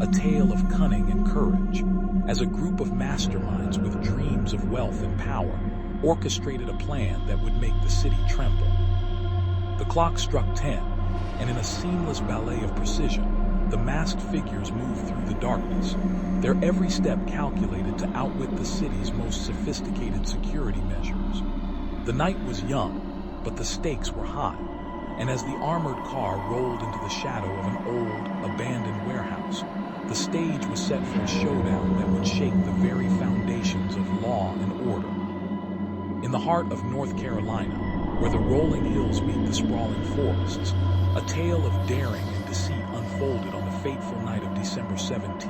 a tale of cunning and courage, as a group of masterminds with dreams of wealth and power orchestrated a plan that would make the city tremble. The clock struck 10, and in a seamless ballet of precision, the masked figures moved through the darkness, their every step calculated to outwit the city's most sophisticated security measures. The night was young, but the stakes were high, and as the armored car rolled into the shadow of an old, abandoned warehouse, the stage was set for a showdown that would shake the very foundations of law and order. In the heart of North Carolina, where the rolling hills meet the sprawling forests, a tale of daring and deceit unfolded on the fateful night of December 17,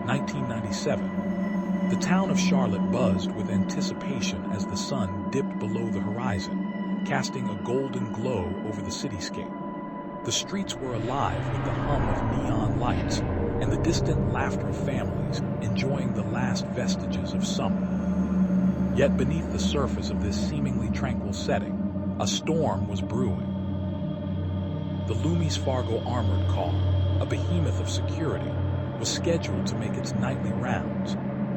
1997. The town of Charlotte buzzed with anticipation as the sun dipped below the horizon, casting a golden glow over the cityscape. The streets were alive with the hum of neon lights and the distant laughter of families enjoying the last vestiges of summer. Yet beneath the surface of this seemingly tranquil setting, a storm was brewing. The Loomis Fargo armored car, a behemoth of security, was scheduled to make its nightly rounds,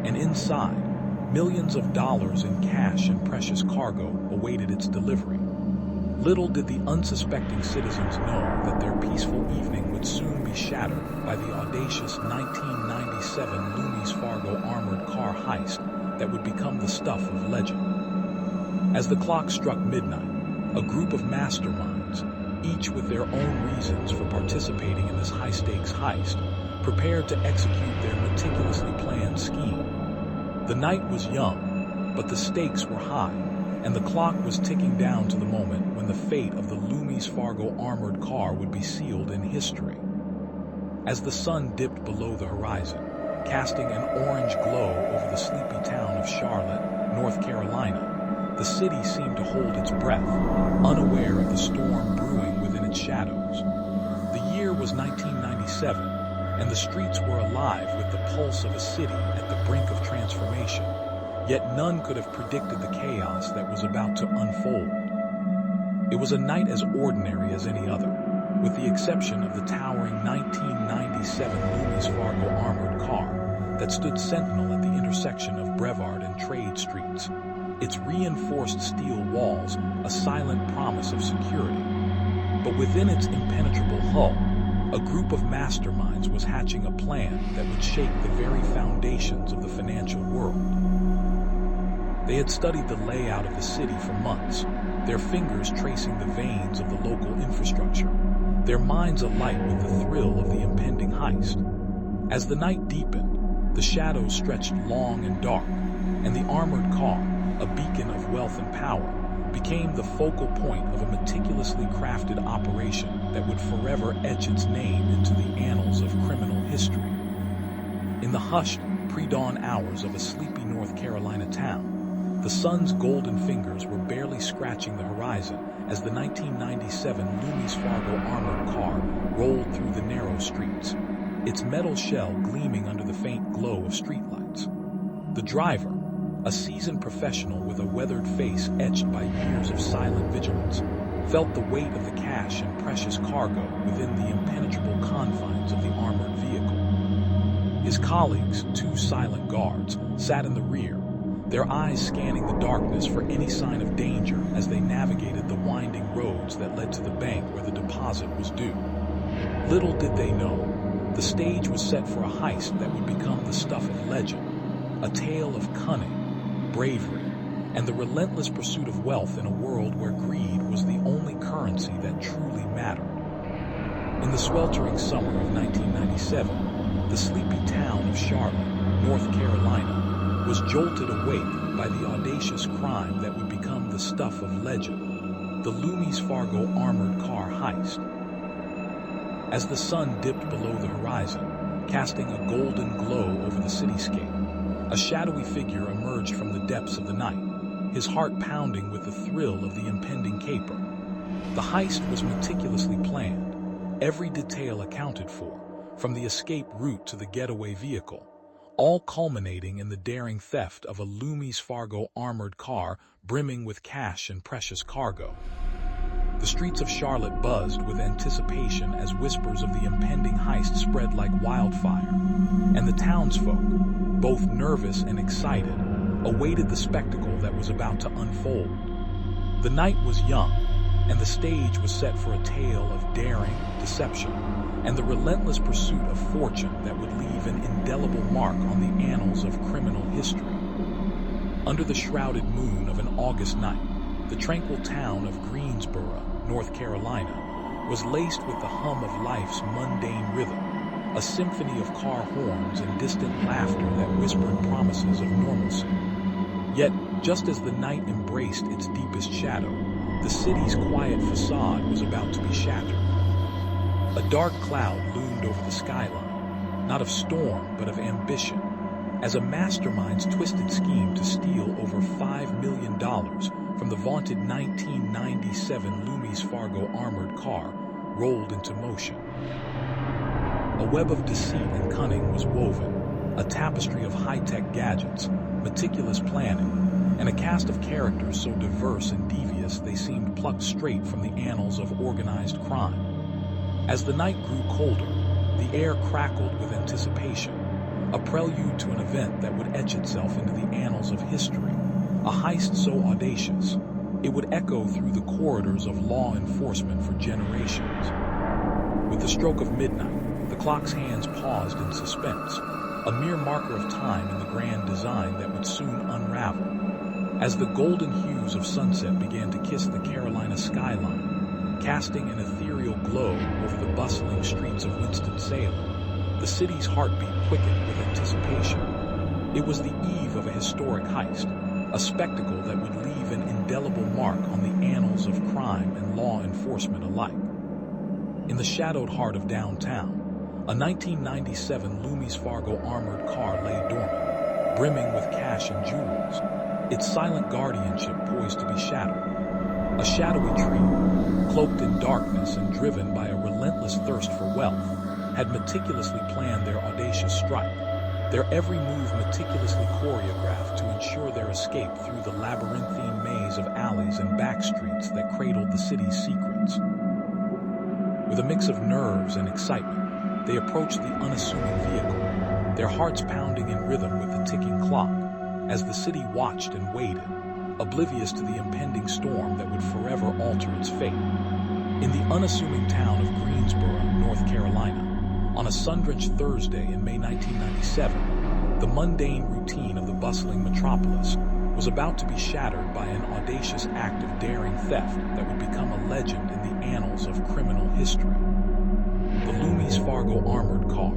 and inside, millions of dollars in cash and precious cargo awaited its delivery. Little did the unsuspecting citizens know that their peaceful evening would soon be shattered by the audacious 1997 Loomis Fargo armored car heist that would become the stuff of legend. As the clock struck midnight, a group of masterminds, each with their own reasons for participating in this high-stakes heist, prepared to execute their meticulously planned scheme. The night was young, but the stakes were high, and the clock was ticking down to the moment when the fate of the Loomis Fargo armored car would be sealed in history. As the sun dipped below the horizon, casting an orange glow over the sleepy town of Charlotte, North Carolina, the city seemed to hold its breath, unaware of the storm brewing within its shadows. The year was 1997, and the streets were alive with the pulse of a city at the brink of transformation. Yet none could have predicted the chaos that was about to unfold. It was a night as ordinary as any other, with the exception of the towering 1997 Loomis Fargo armored car that stood sentinel at the intersection of Brevard and Trade Streets, its reinforced steel walls a silent promise of security. But within its impenetrable hull, a group of masterminds was hatching a plan that would shake the very foundations of the financial world. They had studied the layout of the city for months, their fingers tracing the veins of the local infrastructure, their minds alight with the thrill of the impending heist. As the night deepened, the shadows stretched long and dark, and the armored car, a beacon of wealth and power, became the focal point of a meticulously crafted operation that would forever etch its name into the annals of criminal history. In the hushed, pre-dawn hours of a sleepy North Carolina town, the sun's golden fingers were barely scratching the horizon as the 1997 Loomis Fargo armored car rolled through the narrow streets, its metal shell gleaming under the faint glow of streetlights. The driver, a seasoned professional with a weathered face etched by years of silent vigilance, felt the weight of the cash and precious cargo within the impenetrable confines of the armored vehicle. His colleagues, two silent guards, sat in the rear, their eyes scanning the darkness for any sign of danger as they navigated the winding roads that led to the bank where the deposit was due. Little did they know, the stage was set for a heist that would become the stuff of legend, a tale of cunning, bravery, and the relentless pursuit of wealth in a world where greed was the only currency that truly mattered. In the sweltering summer of 1997, the sleepy town of Charlotte, North Carolina, was jolted awake by the audacious crime that would become the stuff of legend, the Loomis Fargo armored car heist. As the sun dipped below the horizon, casting a golden glow over the cityscape, a shadowy figure emerged from the depths of the night, his heart pounding with the thrill of the impending caper. The heist was meticulously planned, every detail accounted for, from the escape route to the getaway vehicle, all culminating in the daring theft of a Loomis Fargo armored car brimming with cash and precious cargo. The streets of Charlotte buzzed with anticipation as whispers of the impending heist spread like wildfire, and the townsfolk, both nervous and excited, awaited the spectacle that was about to unfold. The night was young, and the stage was set for a tale of daring, deception, and the relentless pursuit of fortune that would leave an indelible mark on the annals of criminal history. Under the shrouded moon of an August night, the tranquil town of Greensboro, North Carolina, was laced with the hum of life's mundane rhythm, a symphony of car horns and distant laughter that whispered promises of normalcy. Yet, just as the night embraced its deepest shadow, the city's quiet facade was about to be shattered. A dark cloud loomed over the skyline, not of storm but of ambition, as a mastermind's twisted scheme to steal over $5 million from the vaunted 1997 Loomis Fargo armored car rolled into motion. A web of deceit and cunning was woven, a tapestry of high-tech gadgets, meticulous planning, and a cast of characters so diverse and devious they seemed plucked straight from the annals of organized crime. As the night grew colder, the air crackled with anticipation, a prelude to an event that would etch itself into the annals of history, a heist so audacious, it would echo through the corridors of law enforcement for generations. With the stroke of midnight, the clock's hands paused in suspense, a mere marker of time in the grand design that would soon unravel. As the golden hues of sunset began to kiss the Carolina skyline, casting an ethereal glow over the bustling streets of Winston-Salem, the city's heartbeat quickened with anticipation. It was the eve of a historic heist, a spectacle that would leave an indelible mark on the annals of crime and law enforcement alike. In the shadowed heart of downtown, a 1997 Loomis Fargo armored car lay dormant, brimming with cash and jewels, its silent guardianship poised to be shattered. A shadowy trio, cloaked in darkness and driven by a relentless thirst for wealth, had meticulously planned their audacious strike, their every move meticulously choreographed to ensure their escape through the labyrinthine maze of alleys and back streets that cradled the city's secrets. With a mix of nerves and excitement, they approached the unassuming vehicle, their hearts pounding in rhythm with the ticking clock, as the city watched and waited, oblivious to the impending storm that would forever alter its fate. In the unassuming town of Greensboro, North Carolina, on a sun-drenched Thursday in May 1997, the mundane routine of the bustling metropolis was about to be shattered by an audacious act of daring theft that would become a legend in the annals of criminal history. The Loomis Fargo armored car,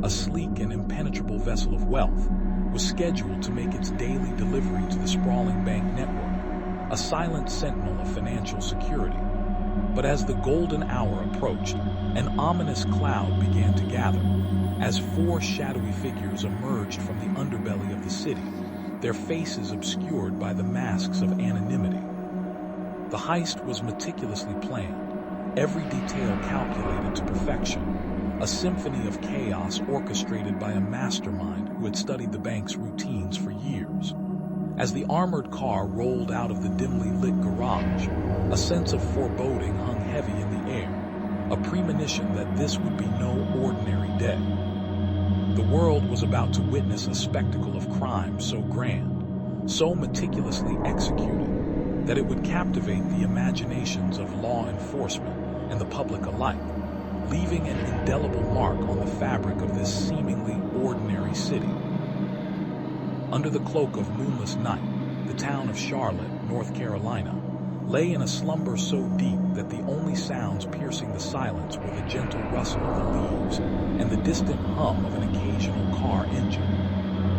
a sleek and impenetrable vessel of wealth, was scheduled to make its daily delivery to the sprawling bank network, a silent sentinel of financial security. But as the golden hour approached, an ominous cloud began to gather, as four shadowy figures emerged from the underbelly of the city, their faces obscured by the masks of anonymity. The heist was meticulously planned, every detail calculated to perfection, a symphony of chaos orchestrated by a mastermind who had studied the bank's routines for years. As the armored car rolled out of the dimly lit garage, a sense of foreboding hung heavy in the air, a premonition that this would be no ordinary day. The world was about to witness a spectacle of crime so grand, so meticulously executed, that it would captivate the imaginations of law enforcement and the public alike, leaving an indelible mark on the fabric of this seemingly ordinary city. Under the cloak of moonless night, the town of Charlotte, North Carolina, lay in a slumber so deep that the only sounds piercing the silence were the gentle rustle of the leaves and the distant hum of an occasional car engine.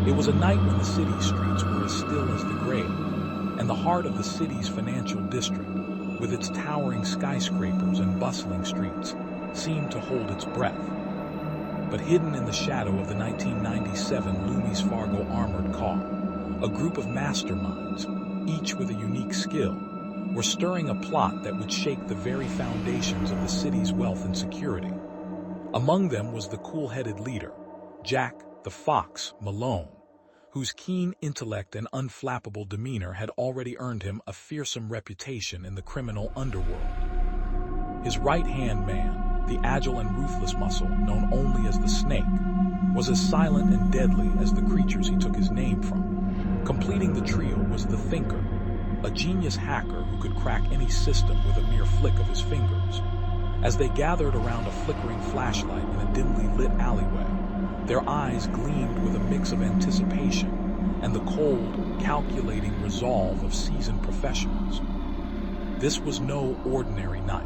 It was a night when the city streets were as still as the grave, and the heart of the city's financial district, with its towering skyscrapers and bustling streets, seemed to hold its breath. But hidden in the shadow of the 1997 Loomis Fargo armored car, a group of masterminds, each with a unique skill, were stirring a plot that would shake the very foundations of the city's wealth and security. Among them was the cool-headed leader, Jack the Fox Malone, whose keen intellect and unflappable demeanor had already earned him a fearsome reputation in the criminal underworld. His right-hand man, the agile and ruthless muscle known only as the Snake, was as silent and deadly as the creatures he took his name from. Completing the trio was the Thinker, a genius hacker who could crack any system with a mere flick of his fingers. As they gathered around a flickering flashlight in a dimly lit alleyway, their eyes gleamed with a mix of anticipation and the cold, calculating resolve of seasoned professionals. This was no ordinary night.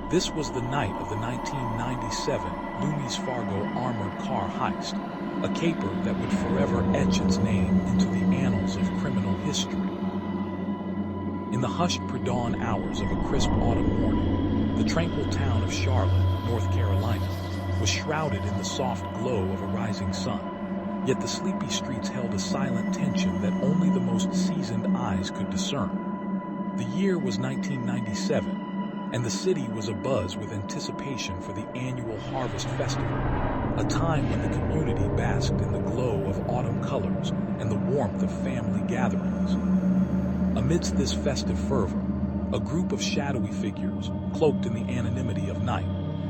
This was the night of the 1997 Loomis Fargo armored car heist, a caper that would forever etch its name into the annals of criminal history. In the hushed pre-dawn hours of a crisp autumn morning, the tranquil town of Charlotte, North Carolina, was shrouded in the soft glow of a rising sun. Yet the sleepy streets held a silent tension that only the most seasoned eyes could discern. The year was 1997, and the city was abuzz with anticipation for the annual Harvest Festival, a time when the community basked in the glow of autumn colors and the warmth of family gatherings. Amidst this festive fervor, a group of shadowy figures, cloaked in the anonymity of night,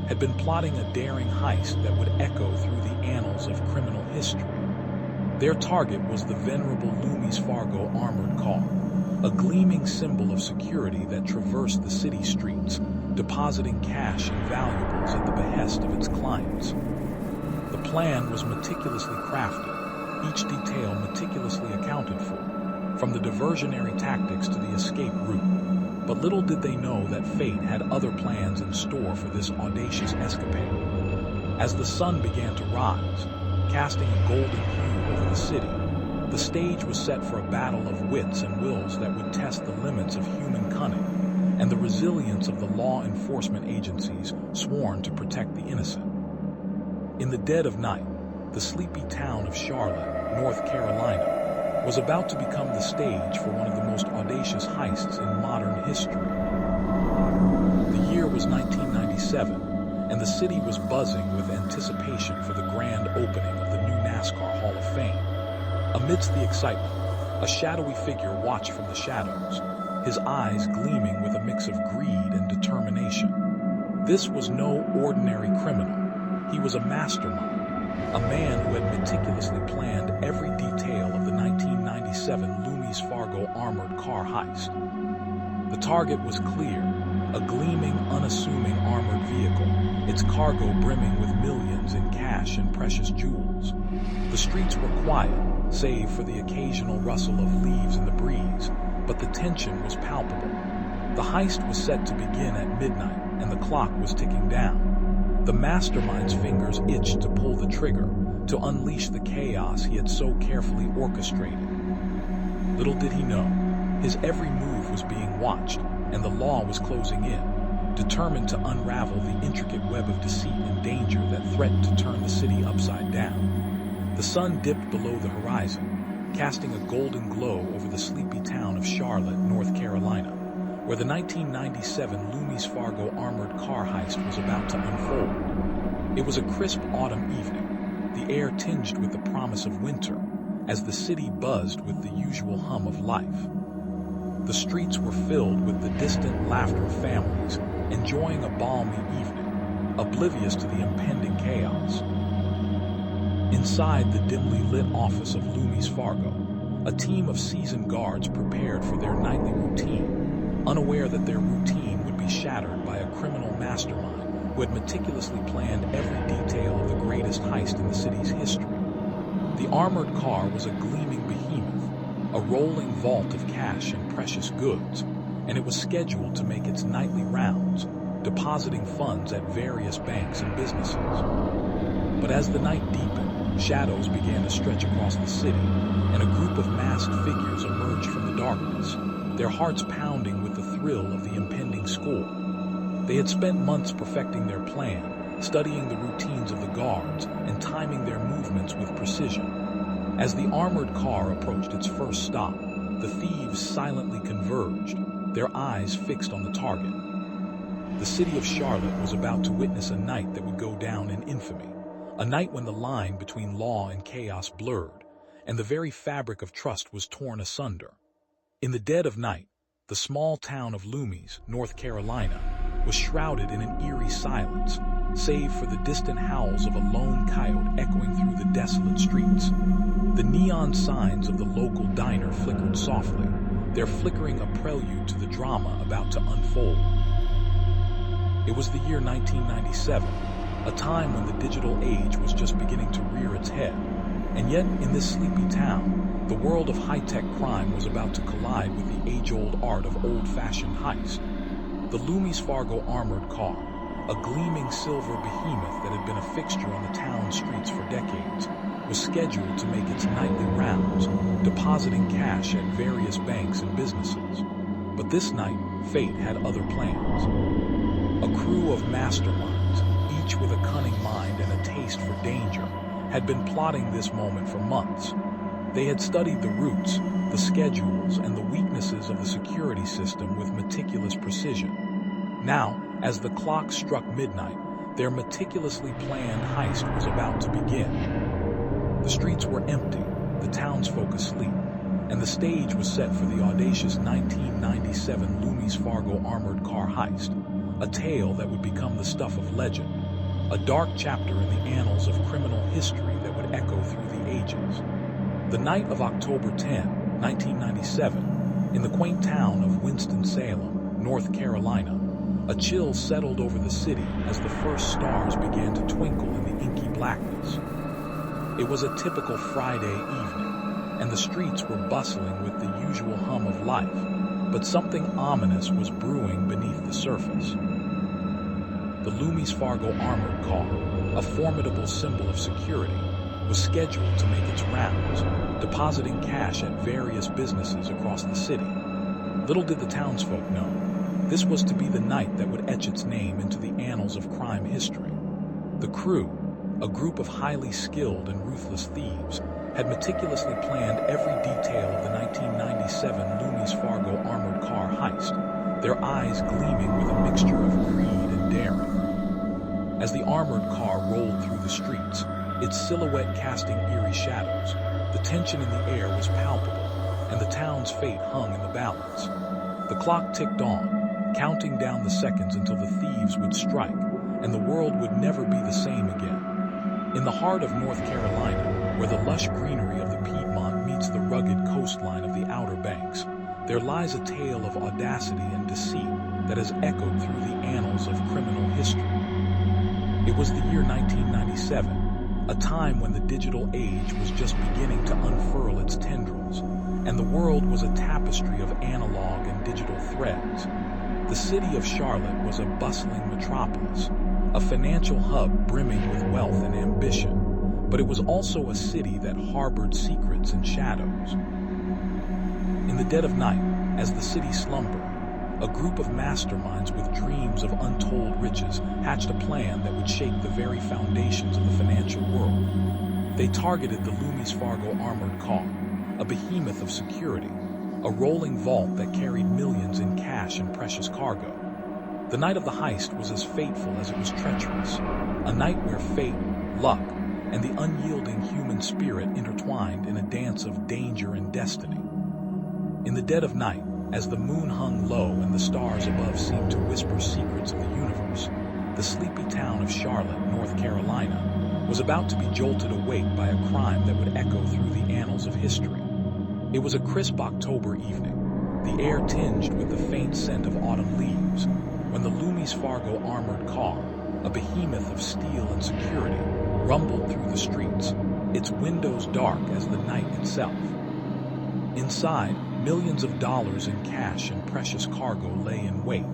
had been plotting a daring heist that would echo through the annals of criminal history. Their target was the venerable Loomis Fargo armored car, a gleaming symbol of security that traversed the city streets, depositing cash and valuables at the behest of its clients. The plan was meticulously crafted, each detail meticulously accounted for, from the diversionary tactics to the escape route. But little did they know that fate had other plans in store for this audacious escapade. As the sun began to rise, casting a golden hue over the city, the stage was set for a battle of wits and wills that would test the limits of human cunning and the resilience of the law enforcement agencies sworn to protect the innocent. In the dead of night, the sleepy town of Charlotte, North Carolina, was about to become the stage for one of the most audacious heists in modern history. The year was 1997, and the city was buzzing with anticipation for the grand opening of the new NASCAR Hall of Fame. Amidst the excitement, a shadowy figure watched from the shadows, his eyes gleaming with a mix of greed and determination. This was no ordinary criminal. He was a mastermind, a man who had meticulously planned every detail of the 1997 Loomis Fargo armored car heist. The target was clear, a gleaming, unassuming armored vehicle, its cargo brimming with millions in cash and precious jewels. The streets were quiet, save for the occasional rustle of leaves in the breeze, but the tension was palpable. The heist was set to begin at midnight, and the clock was ticking down. The mastermind's fingers itched to pull the trigger, to unleash the chaos he had so carefully orchestrated. Little did he know, his every move was being watched, and the law was closing in, determined to unravel the intricate web of deceit and danger that threatened to turn the city upside down. The sun dipped below the horizon, casting a golden glow over the sleepy town of Charlotte, North Carolina, where the 1997 Loomis Fargo armored car heist was about to unfold. It was a crisp autumn evening, the air tinged with the promise of winter, as the city buzzed with the usual hum of life. The streets were filled with the distant laughter of families, enjoying a balmy evening, oblivious to the impending chaos. Inside the dimly lit office of Loomis Fargo, a team of seasoned guards prepared for their nightly routine, unaware that their routine would be shattered by a criminal mastermind who had meticulously planned every detail of the greatest heist in the city's history. The armored car was a gleaming behemoth, a rolling vault of cash and precious goods, and it was scheduled to make its nightly rounds, depositing funds at various banks and businesses. But as the night deepened, shadows began to stretch across the city, and a group of masked figures emerged from the darkness, their hearts pounding with the thrill of the impending score. They had spent months perfecting their plan, studying the routines of the guards and timing their movements with precision. As the armored car approached its first stop, the thieves silently converged, their eyes fixed on the target. The city of Charlotte was about to witness a night that would go down in infamy, a night when the line between law and chaos blurred, and the very fabric of trust was torn asunder. In the dead of night, the small town of Loomis, North Carolina, was shrouded in an eerie silence, save for the distant howls of a lone coyote echoing through the desolate streets. The neon signs of the local diner flickered softly, their flickering a prelude to the drama about to unfold. It was the year 1997, a time when the digital age was just beginning to rear its head, and yet in this sleepy town, the world of high-tech crime was about to collide with the age-old art of old-fashioned heist. The Loomis Fargo armored car, a gleaming silver behemoth that had been a fixture on the town streets for decades, was scheduled to make its nightly rounds, depositing cash at various banks and businesses. But this night, fate had other plans. A crew of masterminds, each with a cunning mind and a taste for danger, had been plotting this moment for months. They had studied the routes, the schedules, and the weaknesses of the security system with meticulous precision. Now, as the clock struck midnight, their meticulously planned heist was about to begin. The streets were empty, the townsfolk asleep, and the stage was set for the audacious 1997 Loomis Fargo armored car heist, a tale that would become the stuff of legend, a dark chapter in the annals of criminal history that would echo through the ages. The night of October 10, 1997, in the quaint town of Winston-Salem, North Carolina, a chill settled over the city as the first stars began to twinkle in the inky blackness. It was a typical Friday evening, and the streets were bustling with the usual hum of life, but something ominous was brewing beneath the surface. The Loomis Fargo armored car, a formidable symbol of security, was scheduled to make its rounds, depositing cash at various businesses across the city. Little did the townsfolk know, this was to be the night that would etch its name into the annals of crime history. The crew, a group of highly skilled and ruthless thieves, had meticulously planned every detail of the 1997 Loomis Fargo armored car heist, their eyes gleaming with a mixture of greed and daring. As the armored car rolled through the streets, its silhouette casting eerie shadows, the tension in the air was palpable, and the town's fate hung in the balance. The clock ticked on, counting down the seconds until the thieves would strike, and the world would never be the same again. In the heart of North Carolina, where the lush greenery of the Piedmont meets the rugged coastline of the Outer Banks, there lies a tale of audacity and deceit that has echoed through the annals of criminal history. It was the year 1997, a time when the digital age was just beginning to unfurl its tendrils, and the world was a tapestry of analog and digital threads. The city of Charlotte was a bustling metropolis, a financial hub brimming with wealth and ambition, but it was also a city that harbored secrets and shadows. In the dead of night, as the city slumbered, a group of masterminds with dreams of untold riches hatched a plan that would shake the very foundations of the financial world. They targeted the Loomis Fargo armored car, a behemoth of security, a rolling vault that carried millions in cash and precious cargo. The night of the heist was as fateful as it was treacherous, a night where fate, luck, and the unyielding human spirit intertwined in a dance of danger and destiny. In the dead of night, as the moon hung low and the stars above seemed to whisper secrets of the universe, the sleepy town of Charlotte, North Carolina, was about to be jolted awake by a crime that would echo through the annals of history. It was a crisp October evening, the air tinged with the faint scent of autumn leaves, when the Loomis Fargo armored car, a behemoth of steel and security, rumbled through the streets, its windows dark as the night itself. Inside, millions of dollars in cash and precious cargo lay in wait,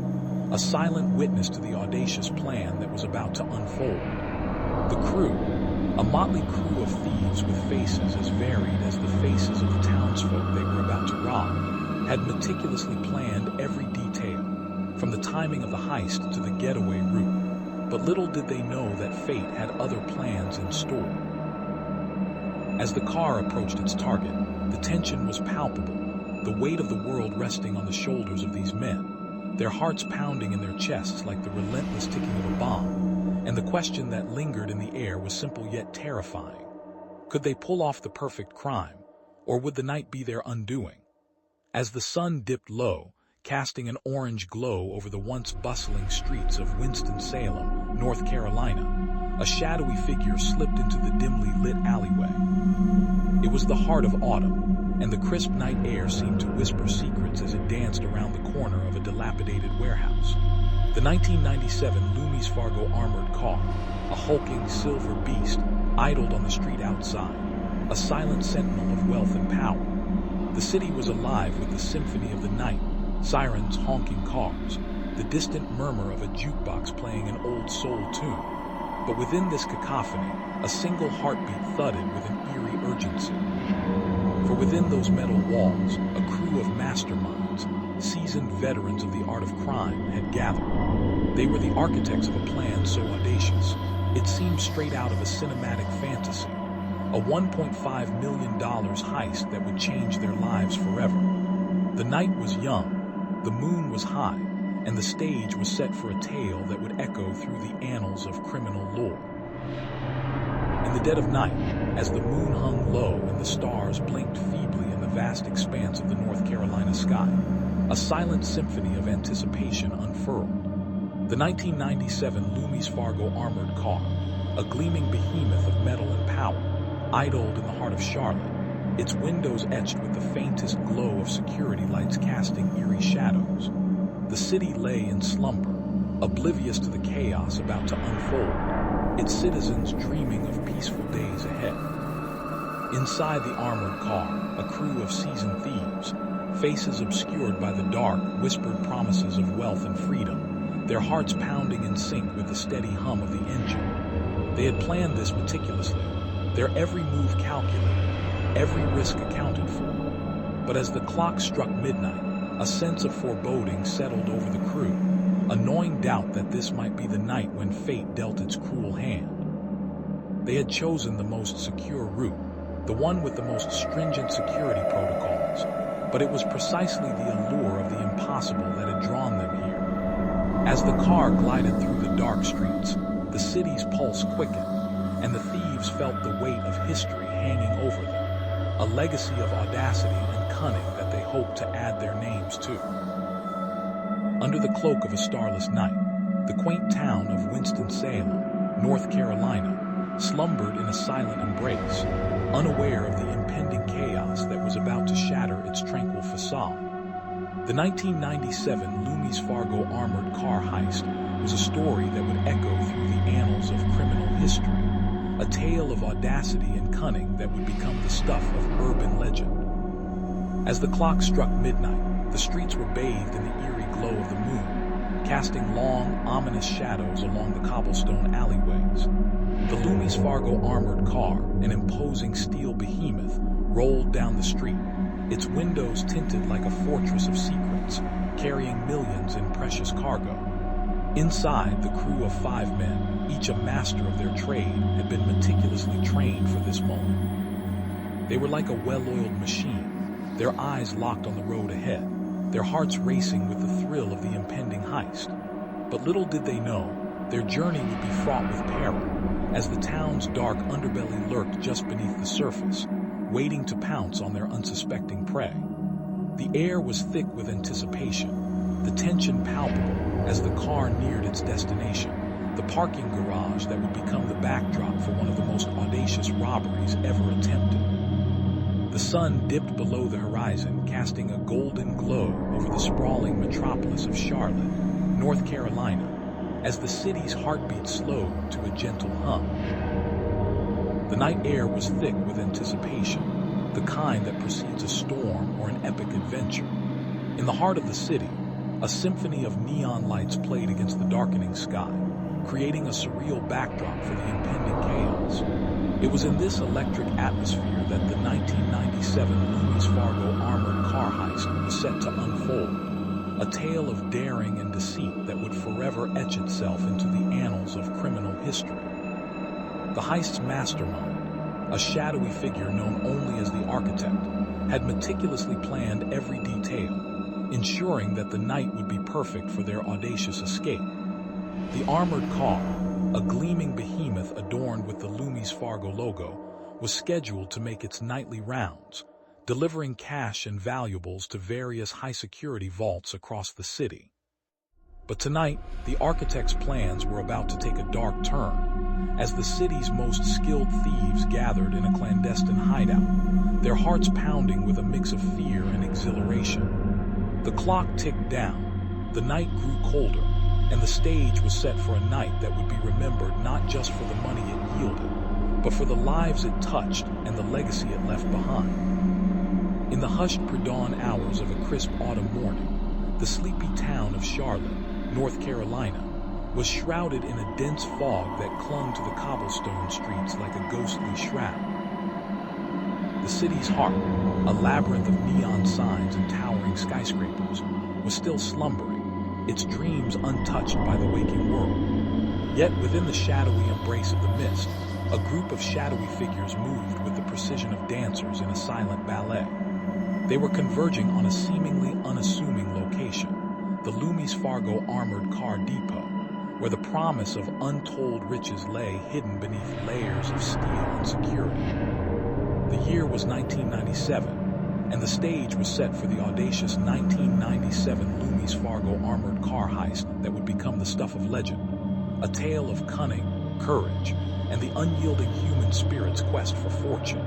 a silent witness to the audacious plan that was about to unfold. The crew, a motley crew of thieves with faces as varied as the faces of the townsfolk they were about to rob, had meticulously planned every detail, from the timing of the heist to the getaway route. But little did they know that fate had other plans in store. As the car approached its target, the tension was palpable, the weight of the world resting on the shoulders of these men, their hearts pounding in their chests like the relentless ticking of a bomb, and the question that lingered in the air was simple yet terrifying. Could they pull off the perfect crime, or would the night be their undoing? As the sun dipped low, casting an orange glow over the once bustling streets of Winston-Salem, North Carolina, a shadowy figure slipped into the dimly lit alleyway. It was the heart of autumn, and the crisp night air seemed to whisper secrets as it danced around the corner of a dilapidated warehouse. The 1997 Loomis Fargo armored car, a hulking silver beast, idled on the street outside, a silent sentinel of wealth and power. The city was alive with the symphony of the night, sirens honking cars, the distant murmur of a jukebox playing an old soul tune. But within this cacophony, a single heartbeat thudded with an eerie urgency. For within those metal walls, a crew of masterminds, seasoned veterans of the art of crime, had gathered. They were the architects of a plan so audacious, it seemed straight out of a cinematic fantasy, a $1.5 million heist that would change their lives forever. The night was young, the moon was high, and the stage was set for a tale that would echo through the annals of criminal lore. In the dead of night, as the moon hung low and the stars blinked feebly in the vast expanse of the North Carolina sky, a silent symphony of anticipation unfurled. The 1997 Loomis Fargo armored car, a gleaming behemoth of metal and power, idled in the heart of Charlotte, its windows etched with the faintest glow of security lights casting eerie shadows. The city lay in slumber, oblivious to the chaos about to unfold, its citizens dreaming of peaceful days ahead. Inside the armored car, a crew of seasoned thieves, faces obscured by the dark, whispered promises of wealth and freedom, their hearts pounding in sync with the steady hum of the engine. They had planned this meticulously, their every move calculated, every risk accounted for. But as the clock struck midnight, a sense of foreboding settled over the crew, a gnawing doubt that this might be the night when fate dealt its cruel hand. They had chosen the most secure route, the one with the most stringent security protocols, but it was precisely the allure of the impossible that had drawn them here. As the car glided through the dark streets, the city's pulse quickened, and the thieves felt the weight of history hanging over them, a legacy of audacity and cunning that they hoped to add their names to. Under the cloak of a starless night, the quaint town of Winston-Salem, North Carolina, slumbered in a silent embrace, unaware of the impending chaos that was about to shatter its tranquil facade. The 1997 Loomis Fargo armored car heist was a story that would echo through the annals of criminal history, a tale of audacity and cunning that would become the stuff of urban legend. As the clock struck midnight, the streets were bathed in the eerie glow of the moon, casting long, ominous shadows along the cobblestone alleyways. The Loomis Fargo armored car, an imposing steel behemoth, rolled down the street, its windows tinted like a fortress of secrets, carrying millions in precious cargo. Inside, the crew of 5 men, each a master of their trade, had been meticulously trained for this moment. They were like a well-oiled machine, their eyes locked on the road ahead, their hearts racing with the thrill of the impending heist. But little did they know, their journey would be fraught with peril, as the town's dark underbelly lurked just beneath the surface, waiting to pounce on their unsuspecting prey. The air was thick with anticipation, the tension palpable as the car neared its destination, the parking garage that would become the backdrop for one of the most audacious robberies ever attempted. The sun dipped below the horizon, casting a golden glow over the sprawling metropolis of Charlotte, North Carolina, as the city's heartbeat slowed to a gentle hum. The night air was thick with anticipation, the kind that precedes a storm or an epic adventure. In the heart of the city, a symphony of neon lights played against the darkening sky, creating a surreal backdrop for the impending chaos. It was in this electric atmosphere that the 1997 Loomis Fargo armored car heist was set to unfold. a tale of daring and deceit that would forever etch itself into the annals of criminal history. The heist's mastermind, a shadowy figure known only as the architect, had meticulously planned every detail, ensuring that the night would be perfect for their audacious escape. The armored car, a gleaming behemoth adorned with the Loomis Fargo logo, was scheduled to make its nightly rounds, delivering cash and valuables to various high-security vaults across the city. But tonight, the architect's plans were about to take a dark turn, as the city's most skilled thieves gathered in a clandestine hideout, their hearts pounding with a mix of fear and exhilaration. The clock ticked down, the night grew colder, and the stage was set for a night that would be remembered not just for the money it yielded, but for the lives it touched and the legacy it left behind. In the hushed pre-dawn hours of a crisp autumn morning, the sleepy town of Charlotte, North Carolina, was shrouded in a dense fog that clung to the cobblestone streets like a ghostly shroud. The city's heart, a labyrinth of neon signs and towering skyscrapers, was still slumbering, its dreams untouched by the waking world. Yet within the shadowy embrace of the mist, a group of shadowy figures moved with the precision of dancers in a silent ballet. They were converging on a seemingly unassuming location, the Loomis Fargo Armored Car Depot, where the promise of untold riches lay hidden beneath layers of steel and security. The year was 1997, and the stage was set for the audacious 1997 Loomis Fargo armored car heist that would become the stuff of legend, a tale of cunning, courage, and the unyielding human spirit's quest for fortune.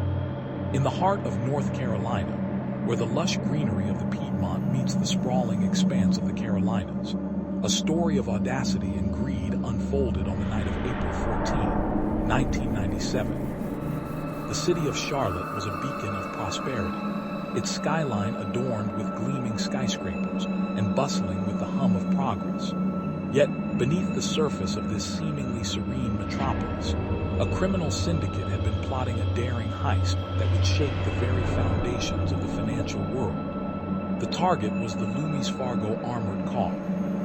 In the heart of North Carolina, where the lush greenery of the Piedmont meets the sprawling expanse of the Carolinas, a story of audacity and greed unfolded on the night of April 14, 1997. The city of Charlotte was a beacon of prosperity, its skyline adorned with gleaming skyscrapers and bustling with the hum of progress. Yet, beneath the surface of this seemingly serene metropolis, a criminal syndicate had been plotting a daring heist that would shake the very foundations of the financial world. The target was the Loomis Fargo armored car,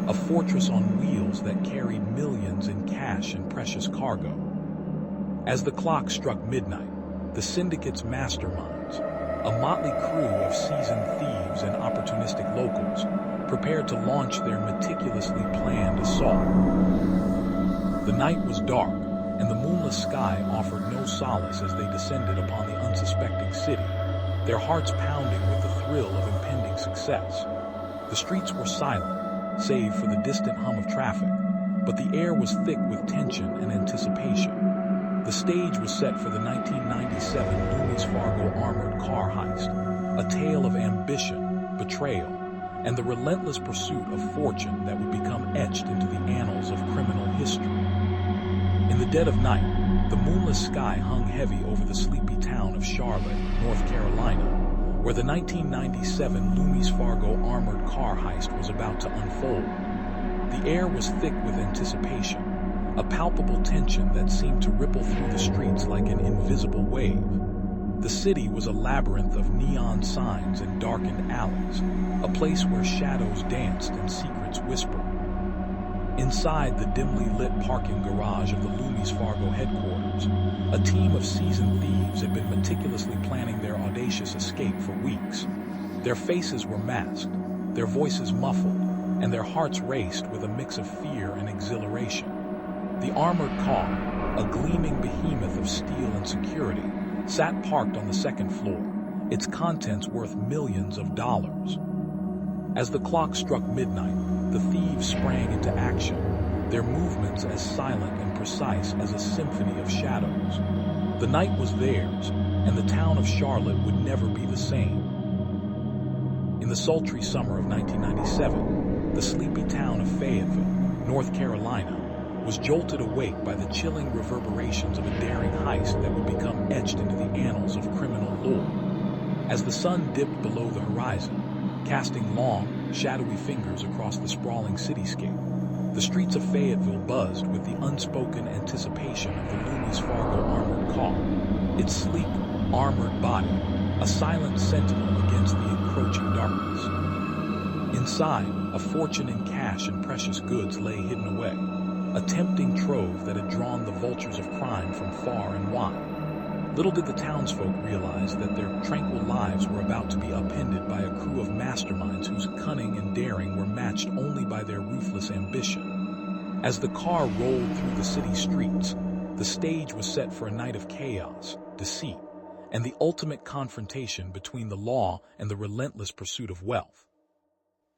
a fortress on wheels that carried millions in cash and precious cargo. As the clock struck midnight, the syndicate's masterminds, a motley crew of seasoned thieves and opportunistic locals, prepared to launch their meticulously planned assault. The night was dark, and the moonless sky offered no solace as they descended upon the unsuspecting city, their hearts pounding with the thrill of impending success. The streets were silent, save for the distant hum of traffic, but the air was thick with tension and anticipation. The stage was set for the 1997 Loomis Fargo armored car heist, a tale of ambition, betrayal, and the relentless pursuit of fortune that would become etched into the annals of criminal history. In the dead of night, the moonless sky hung heavy over the sleepy town of Charlotte, North Carolina, where the 1997 Loomis Fargo armored car heist was about to unfold. The air was thick with anticipation, a palpable tension that seemed to ripple through the streets like an invisible wave. The city was a labyrinth of neon signs and darkened alleys, a place where shadows danced and secrets whispered. Inside the dimly lit parking garage of the Loomis Fargo headquarters, a team of seasoned thieves had been meticulously planning their audacious escape for weeks. Their faces were masked, their voices muffled, and their hearts raced with a mix of fear and exhilaration. The armored car, a gleaming behemoth of steel and security, sat parked on the second floor, its contents worth millions of dollars. As the clock struck midnight, the thieves sprang into action, their movements as silent and precise as a symphony of shadows. The night was theirs, and the town of Charlotte would never be the same. In the sultry summer of 1997, the sleepy town of Fayetteville, North Carolina, was jolted awake by the chilling reverberations of a daring heist that would become etched into the annals of criminal lore. As the sun dipped below the horizon, casting long, shadowy fingers across the sprawling cityscape, the streets of Fayetteville buzzed with the unspoken anticipation of the Loomis Fargo armored car, its sleek, armored body, a silent sentinel against the encroaching darkness. Inside, a fortune in cash and precious goods lay hidden away, a tempting trove that had drawn the vultures of crime from far and wide. Little did the townsfolk realize that their tranquil lives were about to be upended by a crew of masterminds whose cunning and daring were matched only by their ruthless ambition. As the car rolled through the city streets, the stage was set for a night of chaos, deceit, and the ultimate confrontation between the law and the relentless pursuit of wealth.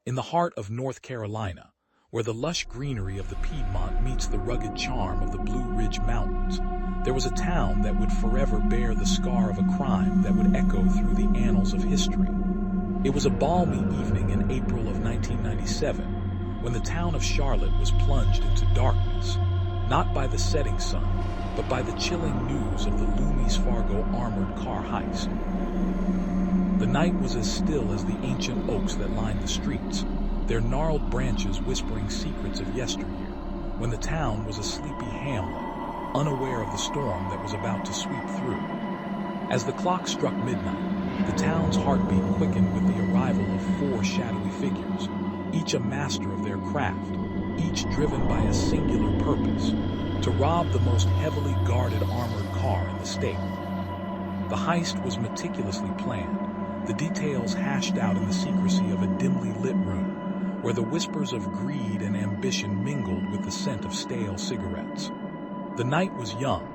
In the heart of North Carolina, where the lush greenery of the Piedmont meets the rugged charm of the Blue Ridge Mountains, there was a town that would forever bear the scar of a crime that would echo through the annals of history. It was a balmy evening in April of 1997, when the town of Charlotte was plunged into darkness, not by the setting sun, but by the chilling news of the Loomis Fargo armored car heist. The night was as still as the ancient oaks that lined the streets, their gnarled branches whispering secrets of yesteryear, when the town was a sleepy hamlet, unaware of the storm that was about to sweep through. As the clock struck midnight, the town's heartbeat quickened with the arrival of 4 shadowy figures, each a master of their craft, each driven by a singular purpose: to rob the most heavily guarded armored car in the state. The heist was meticulously planned, the details hashed out in the secrecy of a dimly lit room, where the whispers of greed and ambition mingled with the scent of stale cigarettes. The night was young,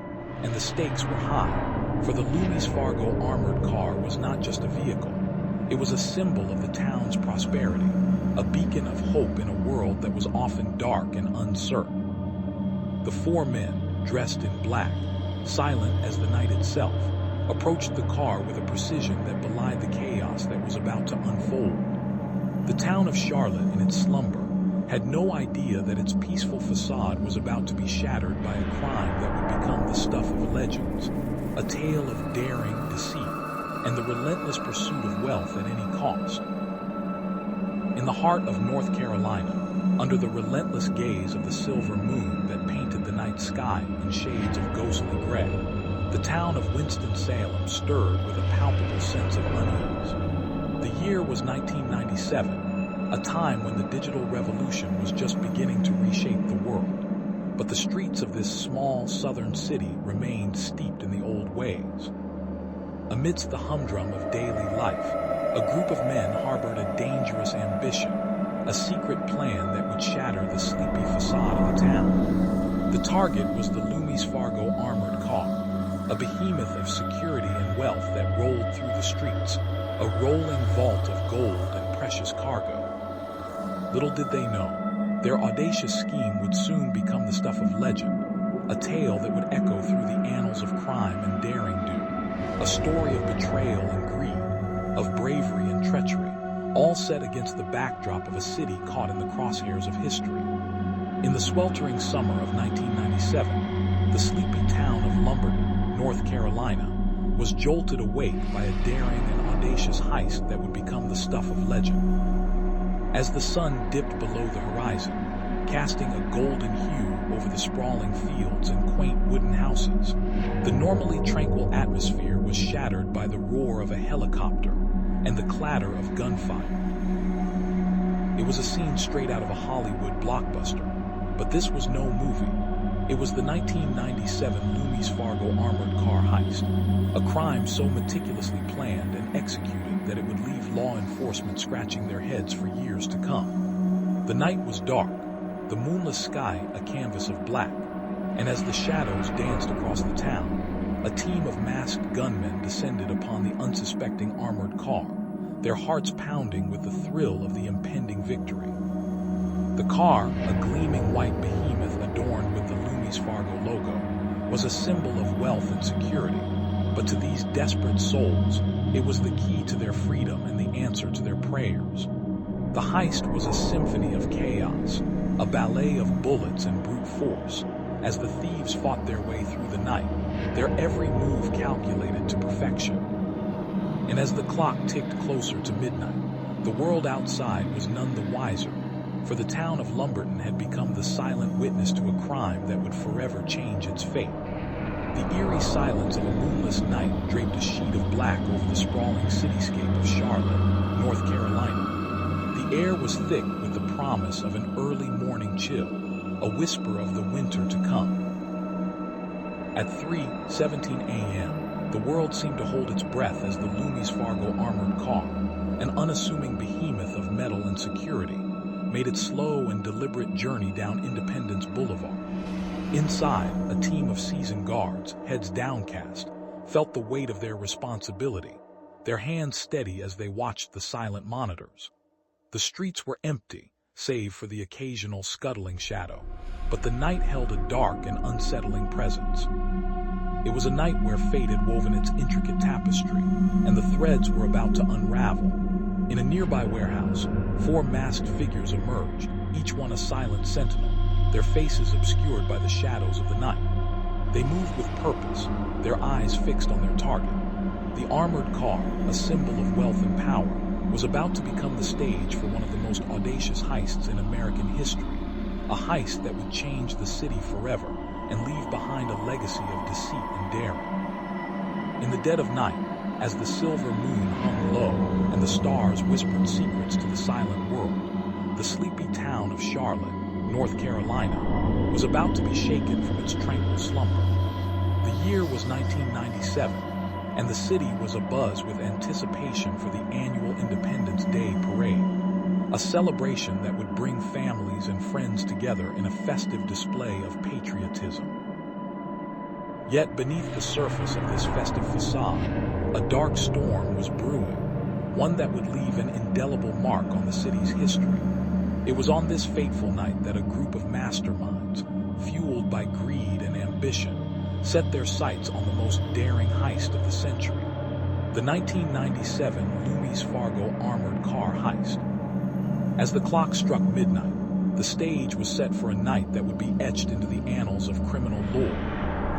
and the stakes were high, for the Loomis Fargo armored car was not just a vehicle. It was a symbol of the town's prosperity, a beacon of hope in a world that was often dark and uncertain. The 4 men, dressed in black, silent as the night itself, approached the car with a precision that belied the chaos that was about to unfold. The town of Charlotte, in its slumber, had no idea that its peaceful facade was about to be shattered by a crime that would become the stuff of legends, a tale of daring, deceit, and the relentless pursuit of wealth at any cost. In the heart of North Carolina, under the relentless gaze of the silver moon that painted the night sky in shades of ghostly gray, the town of Winston-Salem stirred with a palpable sense of unease. The year was 1997, a time when the digital revolution was just beginning to reshape the world, but the streets of this small southern city remained steeped in the old ways. Amidst the humdrum of daily life, a group of men harbored a dangerous ambition, a secret plan that would shatter the sleepy facade of the town. The target was the Loomis Fargo armored car, a behemoth of security and wealth that rolled through the streets, a rolling vault of gold and precious cargo. Little did they know, their audacious scheme would soon become the stuff of legend, a tale that would echo through the annals of crime and daring-do, a story of betrayal and greed, of bravery and treachery, all set against the backdrop of a city caught in the crosshairs of history. In the sweltering summer of 1997, the sleepy town of Lumberton, North Carolina, was jolted awake by a daring and audacious heist that would become the stuff of legend. As the sun dipped below the horizon, casting a golden hue over the sprawling fields and quaint wooden houses, the normally tranquil atmosphere was shattered by the roar of a helicopter and the clatter of gunfire. It was a scene straight out of a Hollywood blockbuster, but this was no movie. It was the 1997 Loomis Fargo armored car heist, a crime so meticulously planned and executed that it would leave law enforcement scratching their heads for years to come. The night was dark, the moonless sky a canvas of black, and as the shadows danced across the town, a team of masked gunmen descended upon the unsuspecting armored car, their hearts pounding with the thrill of the impending victory. The car, a gleaming white behemoth adorned with the Loomis Fargo logo, was a symbol of wealth and security, but to these desperate souls, it was the key to their freedom and the answer to their prayers. The heist was a symphony of chaos, a ballet of bullets and brute force, as the thieves fought their way through the night, their every move calculated to perfection. And as the clock ticked closer to midnight, the world outside was none the wiser, for the town of Lumberton had become the silent witness to a crime that would forever change its fate. The eerie silence of a moonless night draped a sheet of black over the sprawling cityscape of Charlotte, North Carolina. The air was thick with the promise of an early morning chill, a whisper of the winter to come. At 3:17 a.m., the world seemed to hold its breath as the Loomis Fargo armored car, an unassuming behemoth of metal and security, made its slow and deliberate journey down Independence Boulevard. Inside, a team of seasoned guards, heads downcast, felt the weight of their responsibility, their hands steady as they watched the silent monitors. The streets were empty, save for the occasional scuttling shadow, but the night held a dark and unsettling presence. It was a night where fate had woven its intricate tapestry, and the threads were about to unravel. In a nearby warehouse, 4 masked figures emerged, each one a silent sentinel, their faces obscured by the shadows of the night. They moved with purpose, their eyes fixed on their target. The armored car, a symbol of wealth and power, was about to become the stage for one of the most audacious heists in American history, a heist that would change the city forever and leave behind a legacy of deceit and daring. In the dead of night, as the silver moon hung low and the stars whispered secrets to the silent world, the sleepy town of Charlotte, North Carolina, was about to be shaken from its tranquil slumber. The year was 1997, and the city was abuzz with anticipation for the annual Independence Day parade, a celebration that would bring families and friends together in a festive display of patriotism. Yet beneath the surface of this festive facade, a dark storm was brewing, one that would leave an indelible mark on the city's history. It was on this fateful night that a group of masterminds, fueled by greed and ambition, set their sights on the most daring heist of the century, the 1997 Loomis Fargo armored car heist. As the clock struck midnight, the stage was set for a night that would be etched into the annals of criminal lore,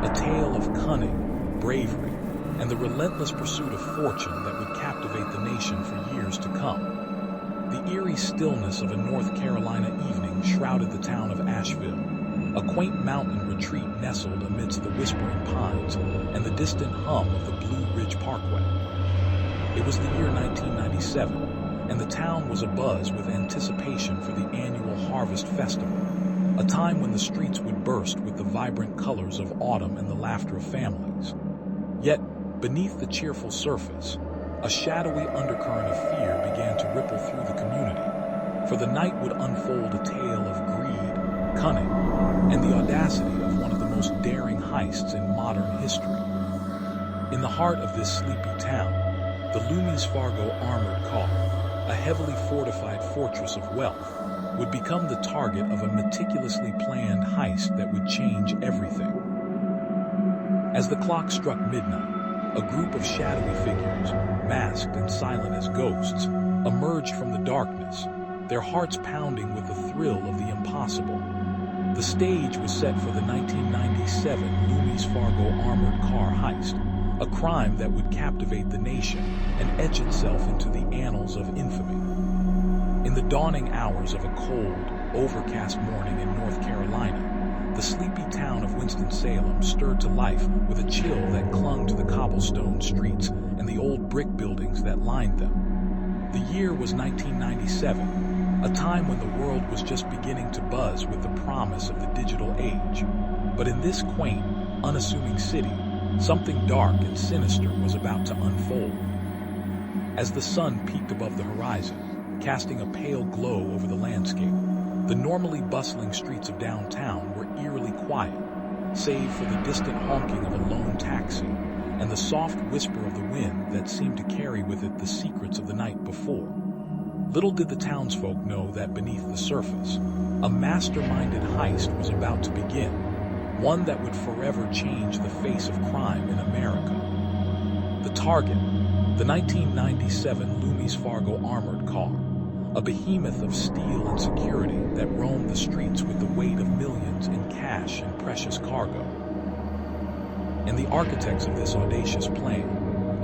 a tale of cunning, bravery, and the relentless pursuit of fortune that would captivate the nation for years to come. The eerie stillness of a North Carolina evening shrouded the town of Asheville, a quaint mountain retreat nestled amidst the whispering pines and the distant hum of the Blue Ridge Parkway. It was the year 1997, and the town was abuzz with anticipation for the annual Harvest Festival, a time when the streets would burst with the vibrant colors of autumn and the laughter of families. Yet, beneath the cheerful surface, a shadowy undercurrent of fear began to ripple through the community, for the night would unfold a tale of greed, cunning, and the audacity of one of the most daring heists in modern history. In the heart of this sleepy town, the Loomis Fargo armored car, a heavily fortified fortress of wealth, would become the target of a meticulously planned heist that would change everything. As the clock struck midnight, a group of shadowy figures, masked and silent as ghosts, emerged from the darkness, their hearts pounding with the thrill of the impossible. The stage was set for the 1997 Loomis Fargo armored car heist, a crime that would captivate the nation and etch itself into the annals of infamy. In the dawning hours of a cold, overcast morning in North Carolina, the sleepy town of Winston-Salem stirred to life with a chill that clung to the cobblestone streets and the old brick buildings that lined them. The year was 1997, a time when the world was just beginning to buzz with the promise of the digital age. But in this quaint, unassuming city, something dark and sinister was about to unfold. As the sun peaked above the horizon, casting a pale glow over the landscape, the normally bustling streets of downtown were eerily quiet, save for the distant honking of a lone taxi and the soft whisper of the wind that seemed to carry with it the secrets of the night before. Little did the townsfolk know that beneath the surface, a masterminded heist was about to begin, one that would forever change the face of crime in America. The target, the 1997 Loomis Fargo armored car, a behemoth of steel and security that roamed the streets with the weight of millions in cash and precious cargo. And the architects of this audacious plan,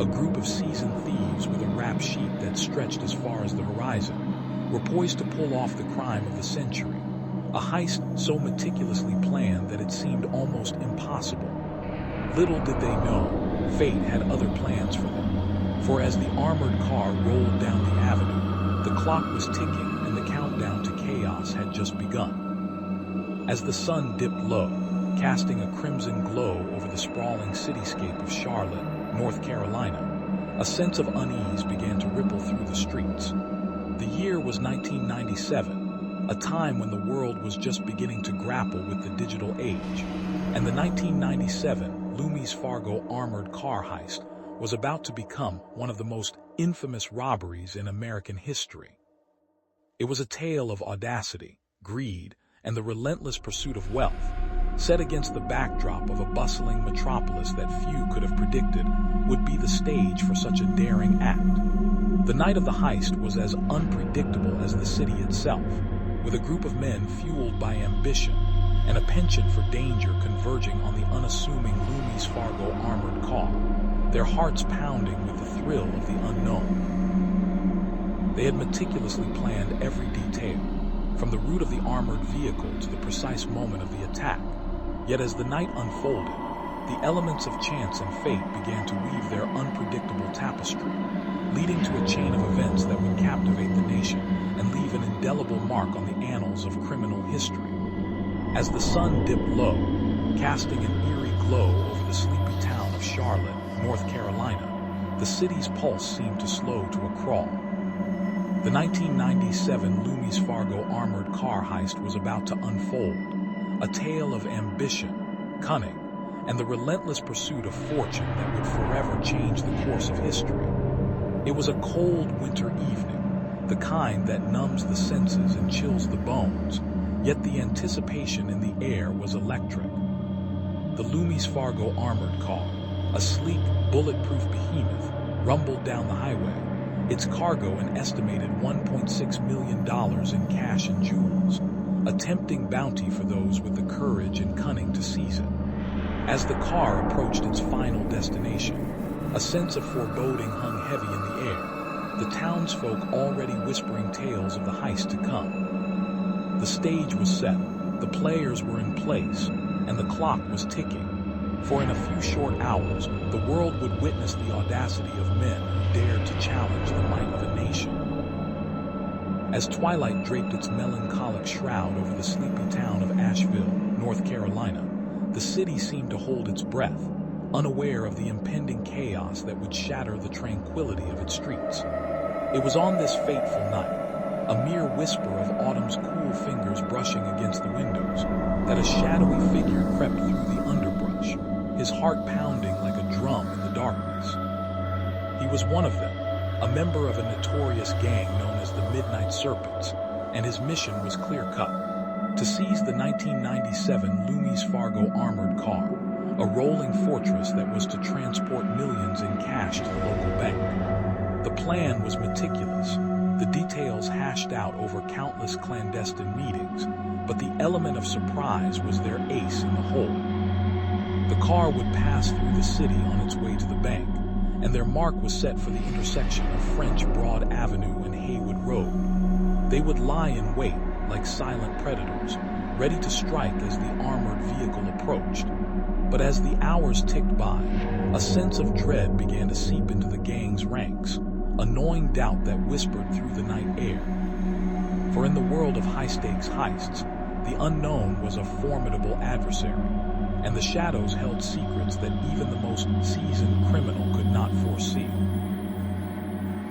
a group of seasoned thieves with a rap sheet that stretched as far as the horizon, were poised to pull off the crime of the century, a heist so meticulously planned that it seemed almost impossible. Little did they know, fate had other plans for them, for as the armored car rolled down the avenue, the clock was ticking and the countdown to chaos chaos had just begun. As the sun dipped low, casting a crimson glow over the sprawling cityscape of Charlotte, North Carolina, a sense of unease began to ripple through the streets. The year was 1997, a time when the world was just beginning to grapple with the digital age, and the 1997 Loomis Fargo armored car heist was about to become one of the most infamous robberies in American history. It was a tale of audacity, greed, and the relentless pursuit of wealth, set against the backdrop of a bustling metropolis that few could have predicted would be the stage for such a daring act. The night of the heist was as unpredictable as the city itself, with a group of men fueled by ambition and a penchant for danger converging on the unassuming Loomis Fargo armored car, their hearts pounding with the thrill of the unknown. They had meticulously planned every detail, from the route of the armored vehicle to the precise moment of the attack. Yet as the night unfolded, the elements of chance and fate began to weave their unpredictable tapestry, leading to a chain of events that would captivate the nation and leave an indelible mark on the annals of criminal history. As the sun dipped low, casting an eerie glow over the sleepy town of Charlotte, North Carolina, the city's pulse seemed to slow to a crawl. The 1997 Loomis Fargo armored car heist was about to unfold, a tale of ambition, cunning, and the relentless pursuit of fortune that would forever change the course of history. It was a cold winter evening, the kind that numbs the senses and chills the bones, yet the anticipation in the air was electric. The Loomis Fargo armored car, a sleek, bulletproof behemoth, rumbled down the highway, its cargo an estimated $1.6 million in cash and jewels, a tempting bounty for those with the courage and cunning to seize it. As the car approached its final destination, a sense of foreboding hung heavy in the air, the townsfolk already whispering tales of the heist to come. The stage was set, the players were in place, and the clock was ticking, for in a few short hours, the world would witness the audacity of men who dared to challenge the might of a nation. As twilight draped its melancholic shroud over the sleepy town of Asheville, North Carolina, the city seemed to hold its breath, unaware of the impending chaos that would shatter the tranquility of its streets. It was on this fateful night, a mere whisper of autumn's cool fingers brushing against the windows, that a shadowy figure crept through the underbrush, his heart pounding like a drum in the darkness. He was one of them, a member of a notorious gang known as the Midnight Serpents, and his mission was clear-cut: to seize the 1997 Loomis Fargo armored car, a rolling fortress that was to transport millions in cash to the local bank. The plan was meticulous, the details hashed out over countless clandestine meetings, but the element of surprise was their ace in the hole. The car would pass through the city on its way to the bank, and their mark was set for the intersection of French Broad Avenue and Haywood Road. They would lie in wait like silent predators, ready to strike as the armored vehicle approached. But as the hours ticked by, a sense of dread began to seep into the gang's ranks, a gnawing doubt that whispered through the night air. For in the world of high-stakes heists, the unknown was a formidable adversary, and the shadows held secrets that even the most seasoned criminal could not foresee.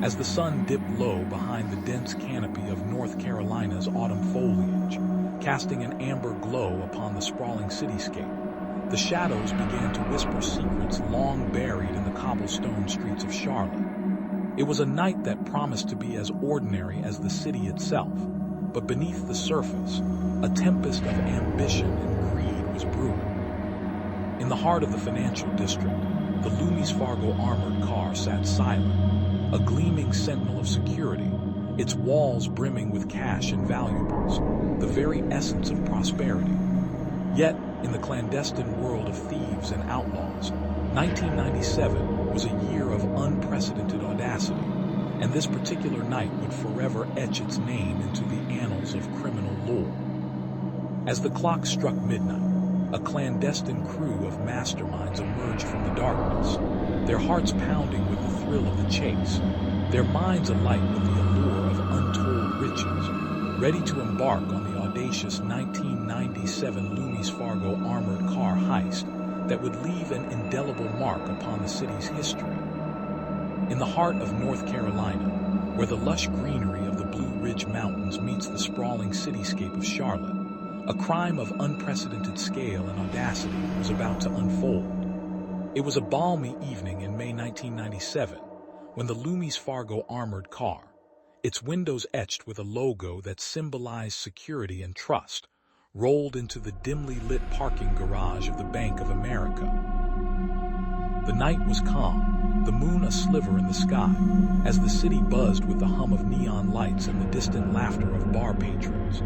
As the sun dipped low behind the dense canopy of North Carolina's autumn foliage, casting an amber glow upon the sprawling cityscape, the shadows began to whisper secrets long buried in the cobblestone streets of Charlotte. It was a night that promised to be as ordinary as the city itself, but beneath the surface, a tempest of ambition and greed was brewing. In the heart of the financial district, the Loomis Fargo armored car sat silent, a gleaming sentinel of security, its walls brimming with cash and valuables, the very essence of prosperity. Yet, in the clandestine world of thieves and outlaws, 1997 was a year of unprecedented audacity, and this particular night would forever etch its name into the annals of criminal lore. As the clock struck midnight, a clandestine crew of masterminds emerged from the darkness, their hearts pounding with the thrill of the chase, their minds alight with the allure of untold riches, ready to embark on the audacious 1997 Loomis Fargo armored car heist that would leave an indelible mark upon the city's history. In the heart of North Carolina, where the lush greenery of the Blue Ridge Mountains meets the sprawling cityscape of Charlotte, a crime of unprecedented scale and audacity was about to unfold. It was a balmy evening in May 1997 when the Loomis Fargo armored car, its windows etched with a logo that symbolized security and trust, rolled into the dimly lit parking garage of the Bank of America. The night was calm, the moon a sliver in the sky, as the city buzzed with the hum of neon lights and the distant laughter of bar patrons.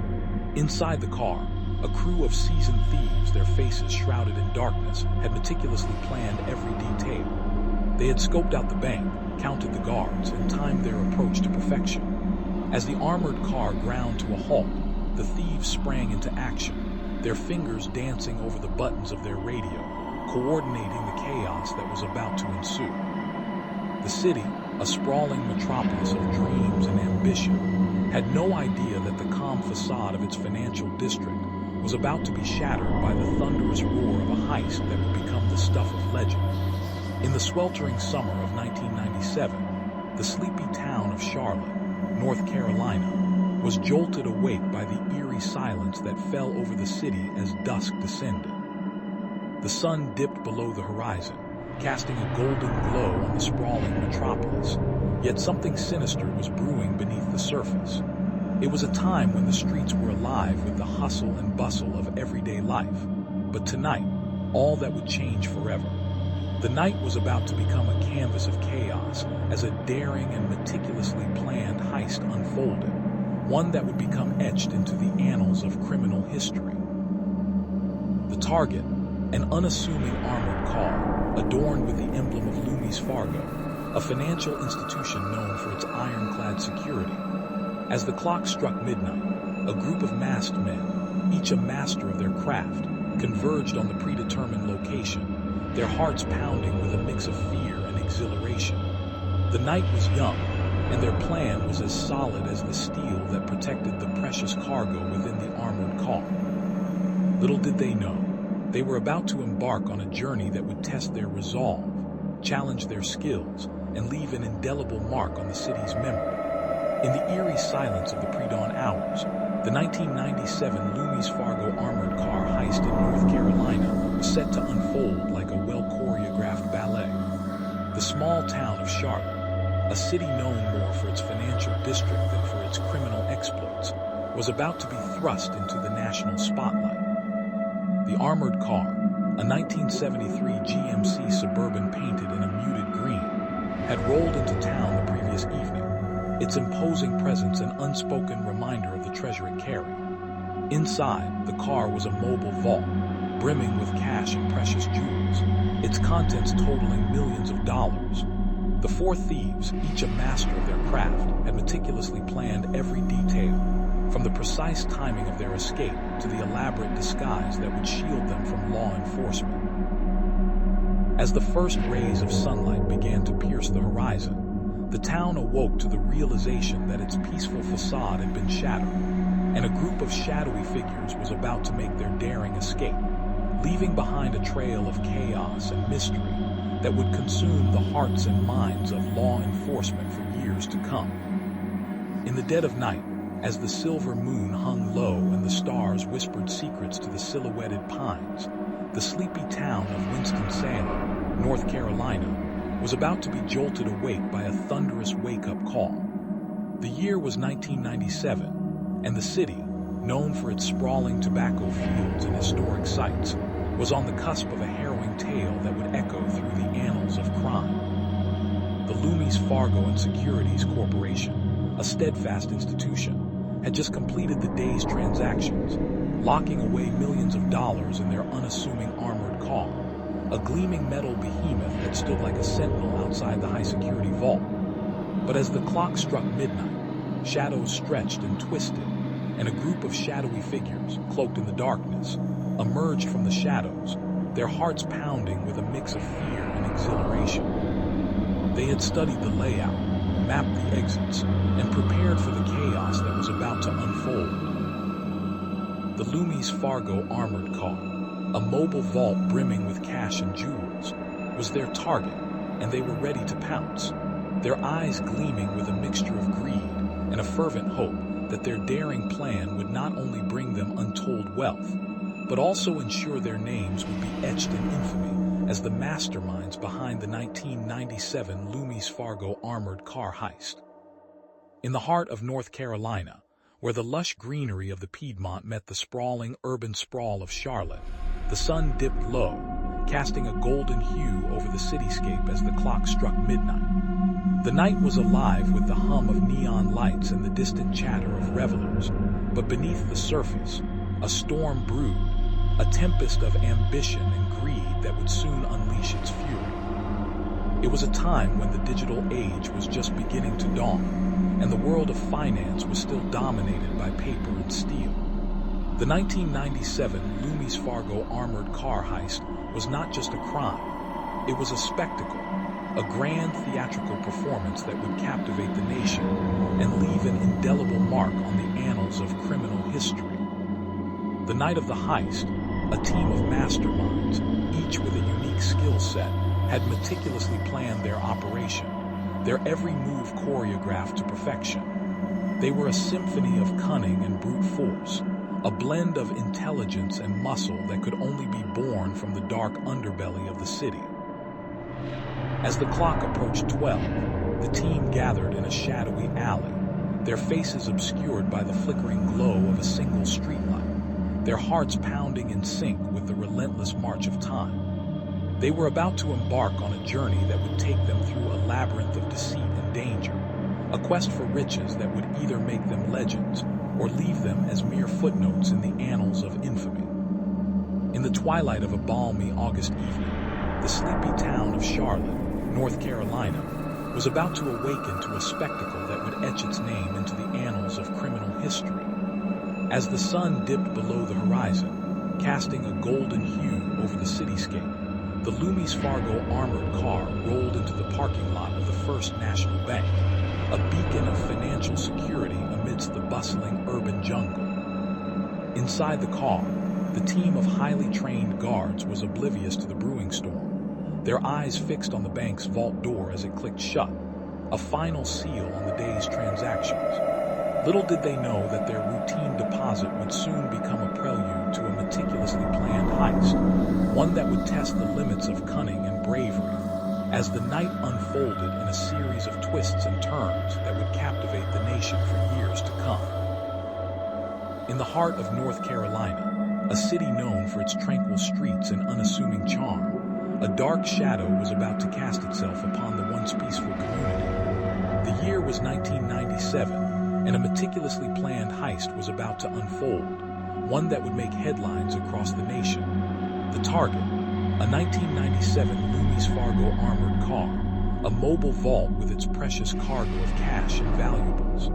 Inside the car, a crew of seasoned thieves, their faces shrouded in darkness, had meticulously planned every detail. They had scoped out the bank, counted the guards, and timed their approach to perfection. As the armored car ground to a halt, the thieves sprang into action, their fingers dancing over the buttons of their radio, coordinating the chaos that was about to ensue. The city, a sprawling metropolis of dreams and ambition, had no idea that the calm facade of its financial district was about to be shattered by the thunderous roar of a heist that would become the stuff of legend. In the sweltering summer of 1997, the sleepy town of Charlotte, North Carolina, was jolted awake by the eerie silence that fell over the city as dusk descended. The sun dipped below the horizon, casting a golden glow on the sprawling metropolis, yet something sinister was brewing beneath the surface. It was a time when the streets were alive with the hustle and bustle of everyday life, but tonight, all that would change forever. The night was about to become a canvas of chaos as a daring and meticulously planned heist unfolded, one that would become etched into the annals of criminal history. The target, an unassuming armored car, adorned with the emblem of Loomis Fargo, a financial institution known for its ironclad security. As the clock struck midnight, a group of masked men, each a master of their craft, converged on the predetermined location, their hearts pounding with a mix of fear and exhilaration. The night was young, and their plan was as solid as the steel that protected the precious cargo within the armored car. Little did they know, they were about to embark on a journey that would test their resolve, challenge their skills, and leave an indelible mark on the city's memory. In the eerie silence of the pre-dawn hours, the 1997 Loomis Fargo armored car heist in North Carolina was set to unfold like a well-choreographed ballet. The small town of Charlotte, a city known more for its financial district than for its criminal exploits, was about to be thrust into the national spotlight. The armored car, a 1973 GMC Suburban painted in a muted green, had rolled into town the previous evening, its imposing presence an unspoken reminder of the treasure it carried. Inside, the car was a mobile vault, brimming with cash and precious jewels, its contents totaling millions of dollars. The four thieves, each a master of their craft, had meticulously planned every detail, from the precise timing of their escape to the elaborate disguise that would shield them from law enforcement. As the first rays of sunlight began to pierce the horizon, the town awoke to the realization that its peaceful facade had been shattered, and a group of shadowy figures was about to make their daring escape, leaving behind a trail of chaos and mystery that would consume the hearts and minds of law enforcement for years to come. In the dead of night, as the silver moon hung low and the stars whispered secrets to the silhouetted pines, the sleepy town of Winston-Salem, North Carolina, was about to be jolted awake by a thunderous wake-up call. The year was 1997, and the city, known for its sprawling tobacco fields and historic sites, was on the cusp of a harrowing tale that would echo through the annals of crime. The Loomis Fargo and Securities Corporation, a steadfast institution, had just completed the day's transactions, locking away millions of dollars in their unassuming armored car, a gleaming metal behemoth that stood like a sentinel outside the high-security vault. But as the clock struck midnight, shadows stretched and twisted, and a group of shadowy figures, cloaked in the darkness, emerged from the shadows, their hearts pounding with a mix of fear and exhilaration. They had studied the layout, mapped the exits, and prepared for the chaos that was about to unfold. the Loomis Fargo armored car, a mobile vault brimming with cash and jewels, was their target, and they were ready to pounce, their eyes gleaming with a mixture of greed and a fervent hope that their daring plan would not only bring them untold wealth, but also ensure their names would be etched in infamy as the masterminds behind the 1997 Loomis Fargo armored car heist. In the heart of North Carolina, where the lush greenery of the Piedmont met the sprawling urban sprawl of Charlotte, the sun dipped low, casting a golden hue over the cityscape as the clock struck midnight. The night was alive with the hum of neon lights and the distant chatter of revelers, but beneath the surface, a storm brewed, a tempest of ambition and greed that would soon unleash its fury. It was a time when the digital age was just beginning to dawn, and the world of finance was still dominated by paper and steel. The 1997 Loomis Fargo armored car heist was not just a crime, it was a spectacle, a grand theatrical performance that would captivate the nation and leave an indelible mark on the annals of criminal history. The night of the heist, a team of masterminds, each with a unique skill set, had meticulously planned their operation, their every move choreographed to perfection. They were a symphony of cunning and brute force, a blend of intelligence and muscle that could only be born from the dark underbelly of the city. As the clock approached 12, the team gathered in a shadowy alley, their faces obscured by the flickering glow of a single streetlight, their hearts pounding in sync with the relentless march of time. They were about to embark on a journey that would take them through a labyrinth of deceit and danger, a quest for riches that would either make them legends or leave them as mere footnotes in the annals of infamy. In the twilight of a balmy August evening, the sleepy town of Charlotte, North Carolina, was about to awaken to a spectacle that would etch its name into the annals of criminal history. As the sun dipped below the horizon, casting a golden hue over the cityscape, the Loomis Fargo armored car rolled into the parking lot of the First National Bank, a beacon of financial security amidst the bustling urban jungle. Inside the car, the team of highly trained guards was oblivious to the brewing storm, their eyes fixed on the bank's vault door as it clicked shut, a final seal on the day's transactions. Little did they know that their routine deposit would soon become a prelude to a meticulously planned heist, one that would test the limits of cunning and bravery, as the night unfolded in a series of twists and turns that would captivate the nation for years to come. In the heart of North Carolina, a city known for its tranquil streets and unassuming charm, a dark shadow was about to cast itself upon the once peaceful community. The year was 1997, and a meticulously planned heist was about to unfold, one that would make headlines across the nation. The target, a 1997 Loomis Fargo armored car, a mobile vault with its precious cargo of cash and valuables.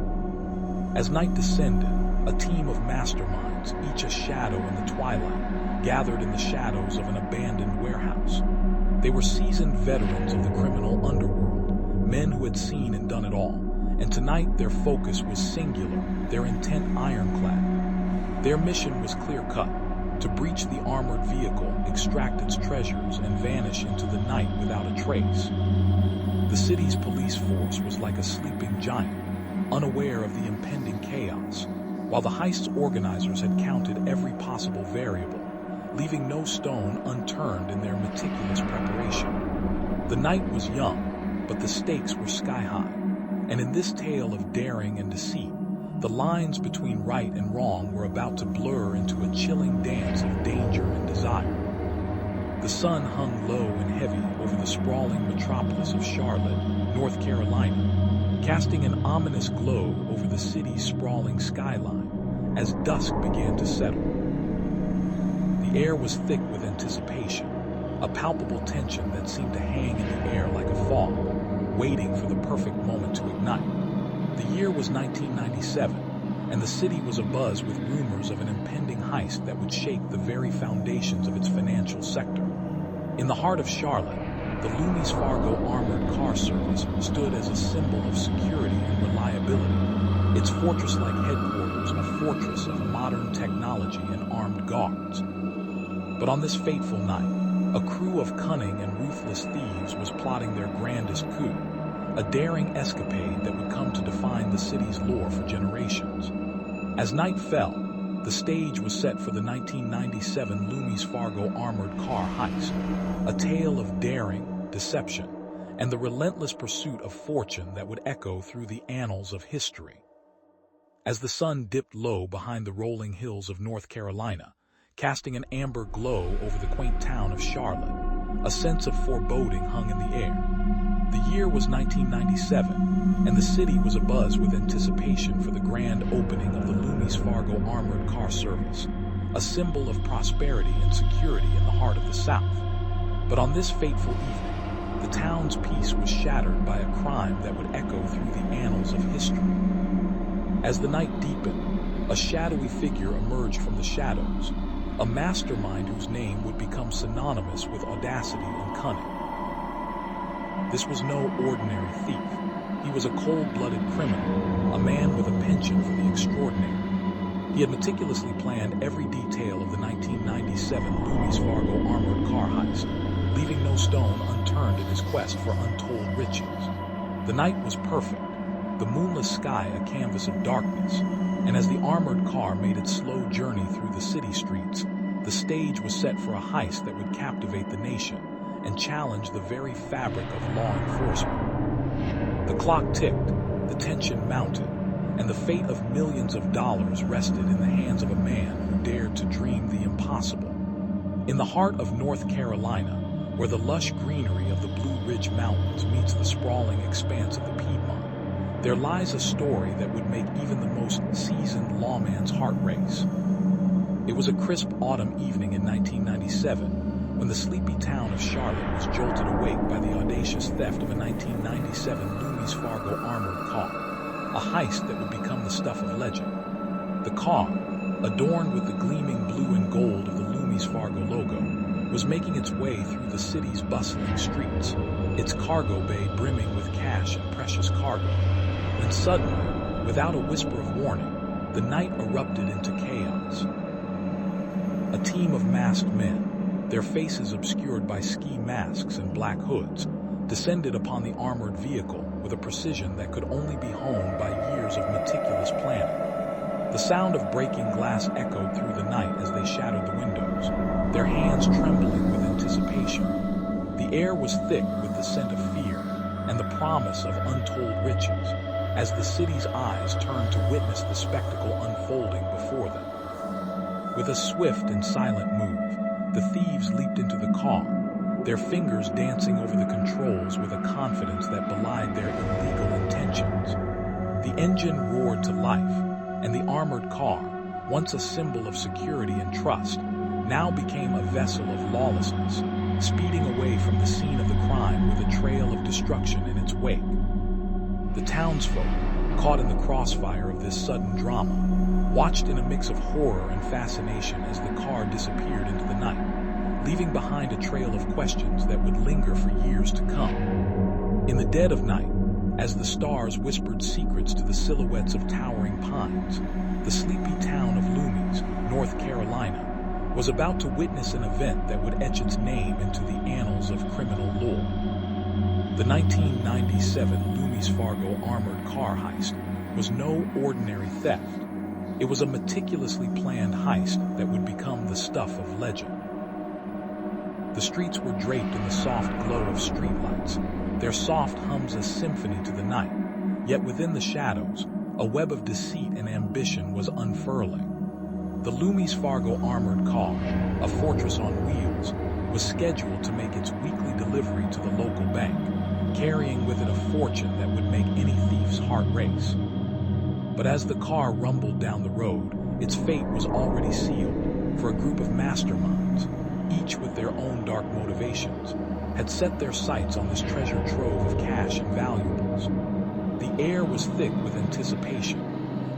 As night descended, a team of masterminds, each a shadow in the twilight, gathered in the shadows of an abandoned warehouse. They were seasoned veterans of the criminal underworld, men who had seen and done it all, and tonight their focus was singular, their intent ironclad. Their mission was clear-cut: to breach the armored vehicle, extract its treasures, and vanish into the night without a trace. The city's police force was like a sleeping giant, unaware of the impending chaos, while the heist's organizers had counted every possible variable, leaving no stone unturned in their meticulous preparation. The night was young, but the stakes were sky-high, and in this tale of daring and deceit, the lines between right and wrong were about to blur into a chilling dance of danger and desire. The sun hung low and heavy over the sprawling metropolis of Charlotte, North Carolina, casting an ominous glow over the city's sprawling skyline as dusk began to settle. The air was thick with anticipation, a palpable tension that seemed to hang in the air like a fog, waiting for the perfect moment to ignite. The year was 1997, and the city was abuzz with rumors of an impending heist that would shake the very foundations of its financial sector. In the heart of Charlotte, the Loomis Fargo armored car service stood as a symbol of security and reliability, its fortress-like headquarters Fargo's a fortress of modern technology and armed guards. But on this fateful night, a crew of cunning and ruthless thieves was plotting their grandest coup, a daring escapade that would come to define the city's lore for generations. As night fell, the stage was set for the 1997 Loomis Fargo armored car heist, a tale of daring, deception, and the relentless pursuit of fortune that would echo through the annals of history. As the sun dipped low behind the rolling hills of North Carolina, casting an amber glow over the quaint town of Charlotte, a sense of foreboding hung in the air. The year was 1997, and the city was abuzz with anticipation for the grand opening of the Loomis Fargo armored car service, a symbol of prosperity and security in the heart of the South. But on this fateful evening, the town's peace was shattered by a crime that would echo through the annals of history. As the night deepened, a shadowy figure emerged from the shadows, a mastermind whose name would become synonymous with audacity and cunning. This was no ordinary thief. He was a cold-blooded criminal, a man with a penchant for the extraordinary. He had meticulously planned every detail of the 1997 Loomis Fargo armored car heist, leaving no stone unturned in his quest for untold riches. The night was perfect, the moonless sky a canvas of darkness, and as the armored car made its slow journey through the city streets, the stage was set for a heist that would captivate the nation and challenge the very fabric of law enforcement. The clock ticked, the tension mounted, and the fate of millions of dollars rested in the hands of a man who dared to dream the impossible. In the heart of North Carolina, where the lush greenery of the Blue Ridge Mountains meets the sprawling expanse of the Piedmont, there lies a story that would make even the most seasoned lawman's heart race. It was a crisp autumn evening in 1997, when the sleepy town of Charlotte was jolted awake by the audacious theft of a 1997 Loomis Fargo armored car, a heist that would become the stuff of legend. The car, adorned with the gleaming blue and gold of the Loomis Fargo logo, was making its way through the city's bustling streets, its cargo bay brimming with cash and precious cargo, when suddenly, without a whisper of warning, the night erupted into chaos. A team of masked men, their faces obscured by ski masks and black hoods, descended upon the armored vehicle with a precision that could only be honed by years of meticulous planning. The sound of breaking glass echoed through the night as they shattered the windows, their hands trembling with anticipation. The air was thick with the scent of fear and the promise of untold riches, as the city's eyes turned to witness the spectacle unfolding before them. With a swift and silent move, the thieves leaped into the car, their fingers dancing over the controls with a confidence that belied their illegal intentions. The engine roared to life, and the armored car, once a symbol of security and trust, now became a vessel of lawlessness, speeding away from the scene of the crime with a trail of destruction in its wake. The townsfolk, caught in the crossfire of this sudden drama, watched in a mix of horror and fascination as the car disappeared into the night, leaving behind a trail of questions that would linger for years to come. In the dead of night, as the stars whispered secrets to the silhouettes of towering pines, the sleepy town of Loomis, North Carolina, was about to witness an event that would etch its name into the annals of criminal lore. The 1997 Loomis Fargo armored car heist was no ordinary theft. It was a meticulously planned heist that would become the stuff of legend. The streets were draped in the soft glow of streetlights, their soft hums a symphony to the night, yet within the shadows, a web of deceit and ambition was unfurling. The Loomis Fargo armored car, a fortress on wheels, was scheduled to make its weekly delivery to the local bank, carrying with it a fortune that would make any thief's heart race. But as the car rumbled down the road, its fate was already sealed, for a group of masterminds, each with their own dark motivations, had set their sights on this treasure trove of cash and valuables. The air was thick with anticipation,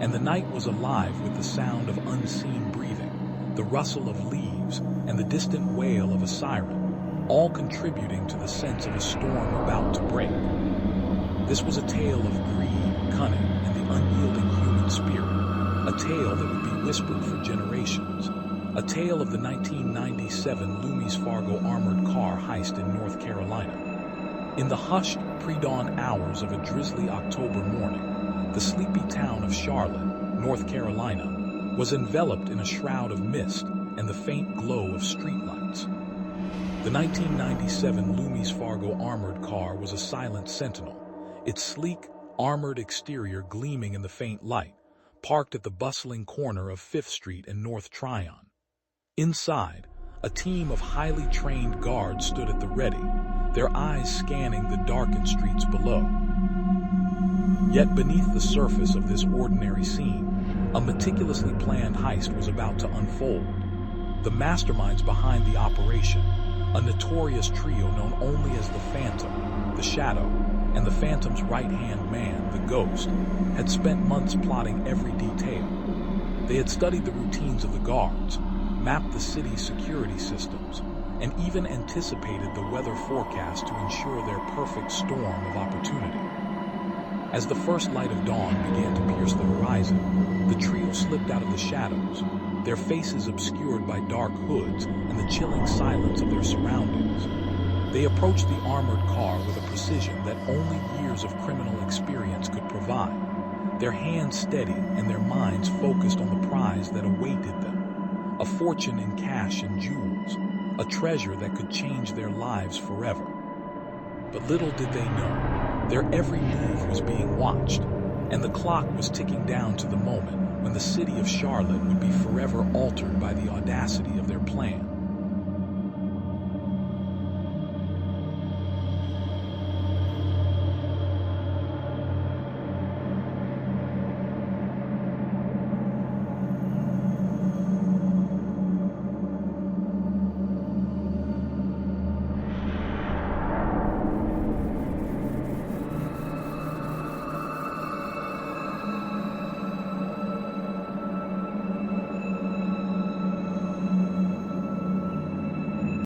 and the night was alive with the sound of unseen breathing, the rustle of leaves, and the distant wail of a siren, all contributing to the sense of a storm about to break. This was a tale of greed, cunning, and the unyielding human spirit, a tale that would be whispered for generations. A tale of the 1997 Loomis Fargo armored car heist in North Carolina. In the hushed, pre-dawn hours of a drizzly October morning, the sleepy town of Charlotte, North Carolina, was enveloped in a shroud of mist and the faint glow of streetlights. The 1997 Loomis Fargo armored car was a silent sentinel, its sleek, armored exterior gleaming in the faint light, parked at the bustling corner of 5th Street and North Tryon. Inside, a team of highly trained guards stood at the ready, their eyes scanning the darkened streets below. Yet beneath the surface of this ordinary scene, a meticulously planned heist was about to unfold. The masterminds behind the operation, a notorious trio known only as the Phantom, the Shadow, and the Phantom's right-hand man, the Ghost, had spent months plotting every detail. They had studied the routines of the guards, mapped the city's security systems, and even anticipated the weather forecast to ensure their perfect storm of opportunity. As the first light of dawn began to pierce the horizon, the trio slipped out of the shadows, their faces obscured by dark hoods and the chilling silence of their surroundings. They approached the armored car with a precision that only years of criminal experience could provide, their hands steady and their minds focused on the prize that awaited them. A fortune in cash and jewels, a treasure that could change their lives forever. But little did they know, their every move was being watched, and the clock was ticking down to the moment when the city of Charlotte would be forever altered by the audacity of their plan.